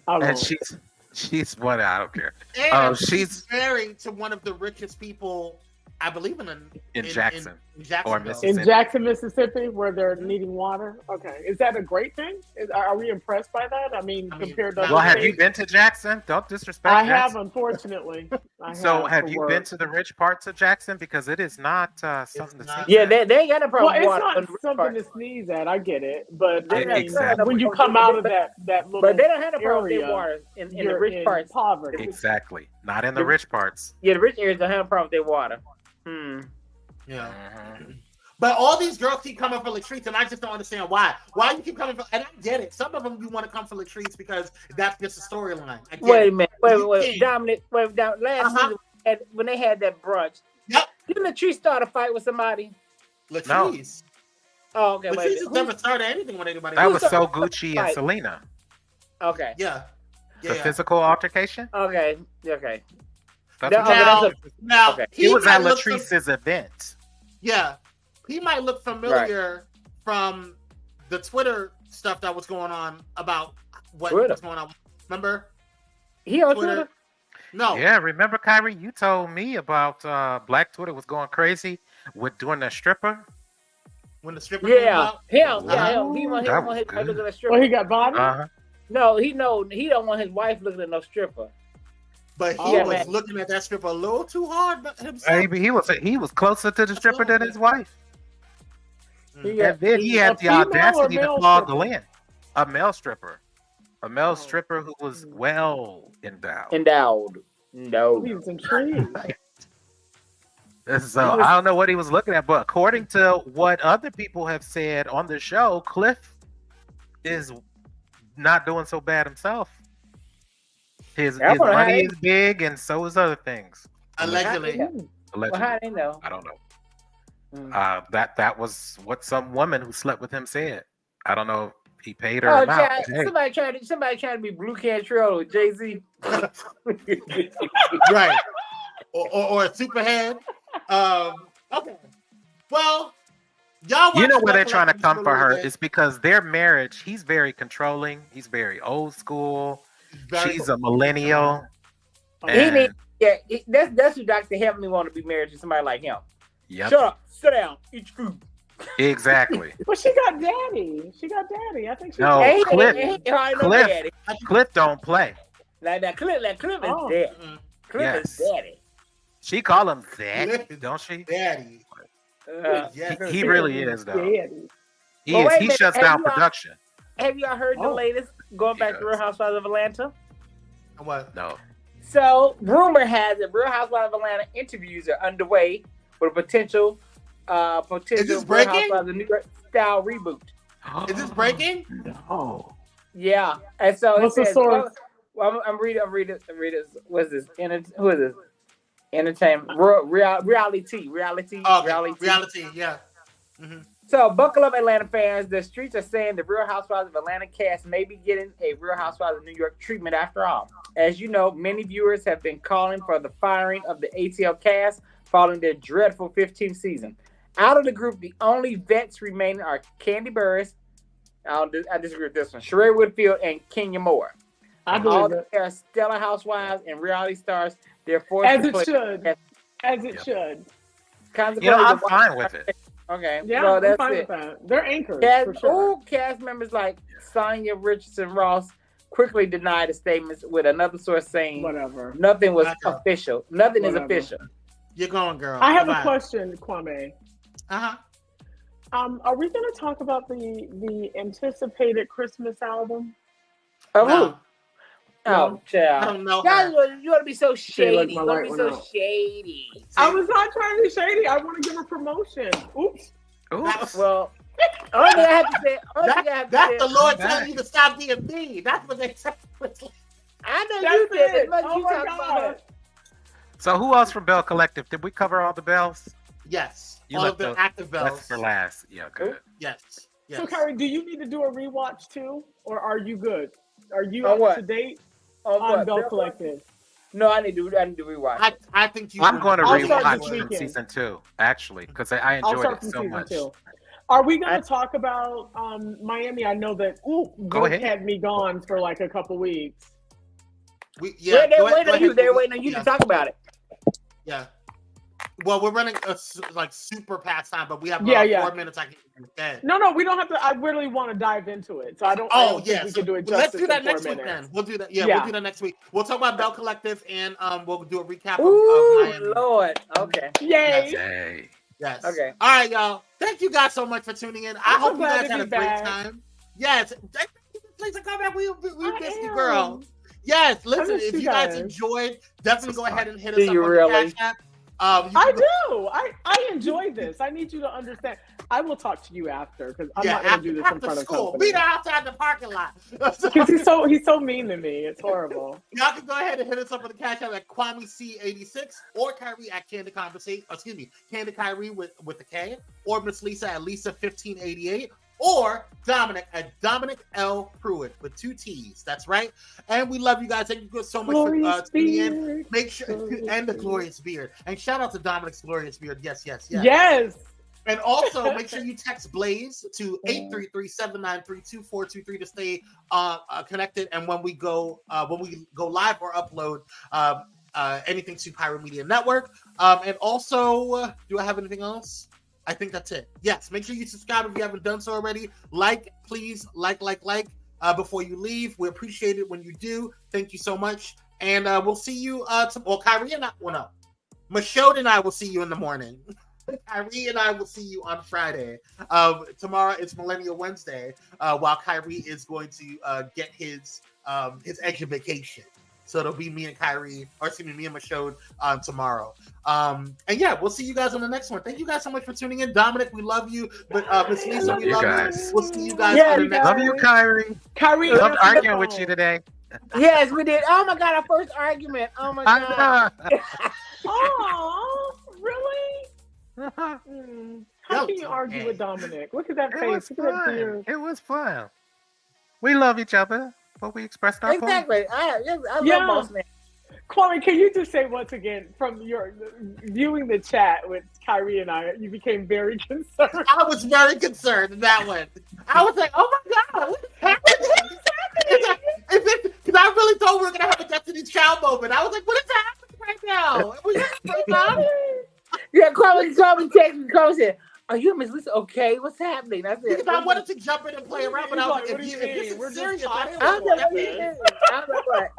And won't. she's one. I don't care. And she's married to one of the richest people, I believe, in Jackson in Jacksonville. or Mississippi. In Jackson, Mississippi, where they're needing water. Okay, is that a great thing? Are we impressed by that? I mean, compared to well, Well, other have you states? been to Jackson? Don't disrespect. I have, Jackson. unfortunately. So, have for you work. been to the rich parts of Jackson? Because it is not something to not. see. Yeah, they ain't got a Well, problem it's with water. not on the rich something part. to sneeze at. I get it, but They I mean, Exactly. when you come out of that little, But they don't have a problem with area, their water in the you're rich in parts. poverty. Exactly. Not in the rich parts. Yeah, the rich areas don't have a problem with their water. Yeah. Mhm. But all these girls keep coming for Latrice, and I just don't understand why. Why you keep coming for? And I get it. Some of them you want to come for Latrice because that's just a storyline. I get Wait a it. minute. You Wait. can't. Dominic, last Uh-huh. season, when they had that brunch, Yep. didn't Latrice start a fight with somebody? Latrice. Oh, okay. Latrice Wait. has never started anything with anybody. That else. was so Gucci and Right. Selena. Okay. Yeah. The Yeah. physical altercation. Okay. That's No, what okay, Now, that's now Okay. he it was might at look some- Latrice's event. Yeah. he might look familiar from the Twitter stuff that was going on about what was going on. Remember? He on Twitter? No. Yeah, remember, Kyrie? You told me about Black Twitter was going crazy with doing that stripper. When the stripper him. He That want his wife looking at a stripper. Well, he got body? No, he don't want his wife looking at no stripper. But he was looking at that stripper a little too hard himself. Maybe he was closer to the stripper than his wife. Mm. And then he had the audacity to call Glenn a male stripper. A male stripper who was well endowed. No. He was intrigued. So I don't know what he was looking at, but according to what other people have said on the show, Cliff is not doing so bad himself. His money is big, and so is other things. Allegedly. Well, how do they know? I don't know. That was what some woman who slept with him said. I don't know if he paid her amount. Somebody trying to be Blue Cantrell with Jay-Z. Right. Or a Superhead. Okay. Well, y'all. You know where they're trying to come for her is because their marriage. He's very controlling. He's very old school. She's a millennial. That's who Dr. Heavenly want to be married to somebody like him. Yep. Shut up, sit down, eat your food. Exactly. Well, she got daddy. I think she. No, Cliff don't play. Like that. Cliff is daddy. Cliff is daddy. She call him daddy, don't she? Daddy. He really is though. Daddy. He shuts down production. Have y'all heard the latest? Going back to Real Housewives of Atlanta. What? No. So rumor has it Real Housewives of Atlanta interviews are underway with a potential Real Housewives of New York style reboot. Is this breaking? No. Yeah, and so what's the source? Well, I'm reading. What's this? Who is this? Entertainment, reality. Reality. Yeah. Mm-hmm. So, buckle up, Atlanta fans. The streets are saying the Real Housewives of Atlanta cast may be getting a Real Housewives of New York treatment after all. As you know, many viewers have been calling for the firing of the ATL cast following their dreadful 15th season. Out of the group, the only vets remaining are Candy Burris. I disagree with this one. Sheree Whitfield and Kenya Moore. I believe it. They are stellar housewives and reality stars. They're forced as to it play should. As it should. I'm fine with it. Okay. Yeah, well, that's I'm fine it. with that. They're anchors. For sure. Cast members like Sonia Richardson Ross quickly denied the statements, with another source saying nothing was official. Nothing is official. You're going, girl. I have a question, Kwame. Uh-huh. Are we going to talk about the anticipated Christmas album? Of who? Oh, child. I don't know. You want to be so shady. You want to be so shady. I was not trying to be shady. I want to give a promotion. Oops. Well, only thing I have to say. That's the Lord telling you to stop being mean. That's what they said. I know you did. You talk about it. So who else from Bell Collective? Did we cover all the bells? Yes. All of the active bells. That's for last. Yeah, good. Yes. So, Kyrie, do you need to do a rewatch too? Or are you good? Are you up to date on Bell Collective? No, I need to rewatch. I think you. I'm going to rewatch from season 2, actually, because I enjoyed it so much. 2. Are we going to talk about Miami? I know that Brooke had me gone for like a couple weeks. They're waiting on you to talk about it. Yeah. Well, we're running like super past time, but we have 4 minutes. I can get. No, we don't have to. I really want to dive into it, so I don't. Think we can do it. Let's do that next week then. We'll do that. Yeah, we'll do that next week. We'll talk about Bell Collective and we'll do a recap of Miami. Lord. Okay. Yay. Yes. Okay. All right, y'all. Thank you guys so much for tuning in. I hope you guys had a great time. Yes. Please come back. We miss you, girl. Yes. Listen, if you guys enjoyed, definitely go ahead and hit us up on the Cash App. I do. I enjoy this. I need you to understand. I will talk to you after because I'm not going to do this in front of company. Meet her outside the parking lot. Because he's so mean to me. It's horrible. Y'all can go ahead and hit us up on the Cash App at KwameC86 or Kyrie at Candy Conversation. Excuse me, Candy Kyrie with the K, or Miss Lisa at Lisa1588. Or Dominic at Dominic L. Pruitt with 2 T's. That's right. And we love you guys. Thank you so much for tuning in. Make sure and the glorious beard. And shout out to Dominic's glorious beard. Yes. Yes. And also, make sure you text Blaze to 833-793-2423 to stay connected. And when we go live or upload anything to Pyro Media Network. And also, do I have anything else? I think that's it. Yes, make sure you subscribe if you haven't done so already. Please like before you leave. We appreciate it when you do. Thank you so much. And we'll see you Kyrie and Michaud and I will see you in the morning. Kyrie and I will see you on Friday. Tomorrow it's Millennial Wednesday, while Kyrie is going to get his extra vacation. So it'll be me and me and Michaud tomorrow. And yeah, we'll see you guys on the next one. Thank you guys so much for tuning in. Dominic, we love you. But Miss Lisa, we love you. We'll see you guys on the next one. Love you, Kyrie. Kyrie, loved arguing with you today. Yes, we did. Oh my God, our first argument. Oh my God. Oh, really? How can you argue with Dominic? Look at that face. It was fun. We love each other, but we expressed our exactly. I love boss man. Chloe, can you just say once again, from your viewing the chat with Kyrie and I, you became very concerned. I was very concerned in that one. I was like, oh my God, what's happening? Because I really thought we were going to have a Destiny's Child moment. I was like, what is happening right now? Yeah, Chloe texted me. Chloe said, "Are you and Miss Lisa okay? What's happening?" I said, because I wanted to jump in and play around, but I was like, if this is serious, I was like, what?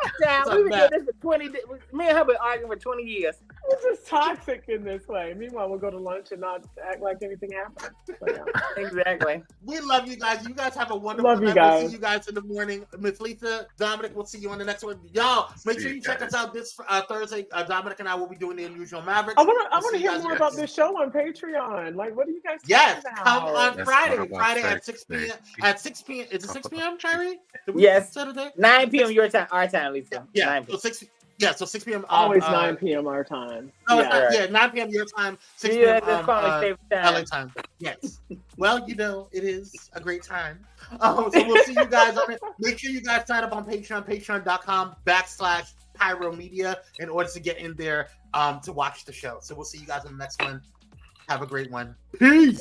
We've been doing this for 20 days. Me and her been arguing for 20 years. It's just toxic in this way. Meanwhile, we'll go to lunch and not act like anything happened. Exactly. We love you guys. You guys have a wonderful night. We'll see you guys in the morning. Miss Lisa, Dominic, we'll see you on the next one. Y'all, make sure you check us out this Thursday. Dominic and I will be doing the Unusual Mavericks. I want to hear more about this show on Patreon. Like, what do you guys Yes, about? Come on Friday at 6 p.m. At 6 p.m. Is it 6 p.m., Kyrie? Yes. 9 p.m. your time, our time, Lisa. Yeah. So 6 p.m. Always 9 p.m. our time. No, yeah, 9 p.m. your time, 6 p.m. LA time. Yes. Well, it is a great time. So we'll see you guys on it. Make sure you guys sign up on Patreon, patreon.com/Pyro Media in order to get in there to watch the show. So we'll see you guys on the next one. Have a great one. Peace.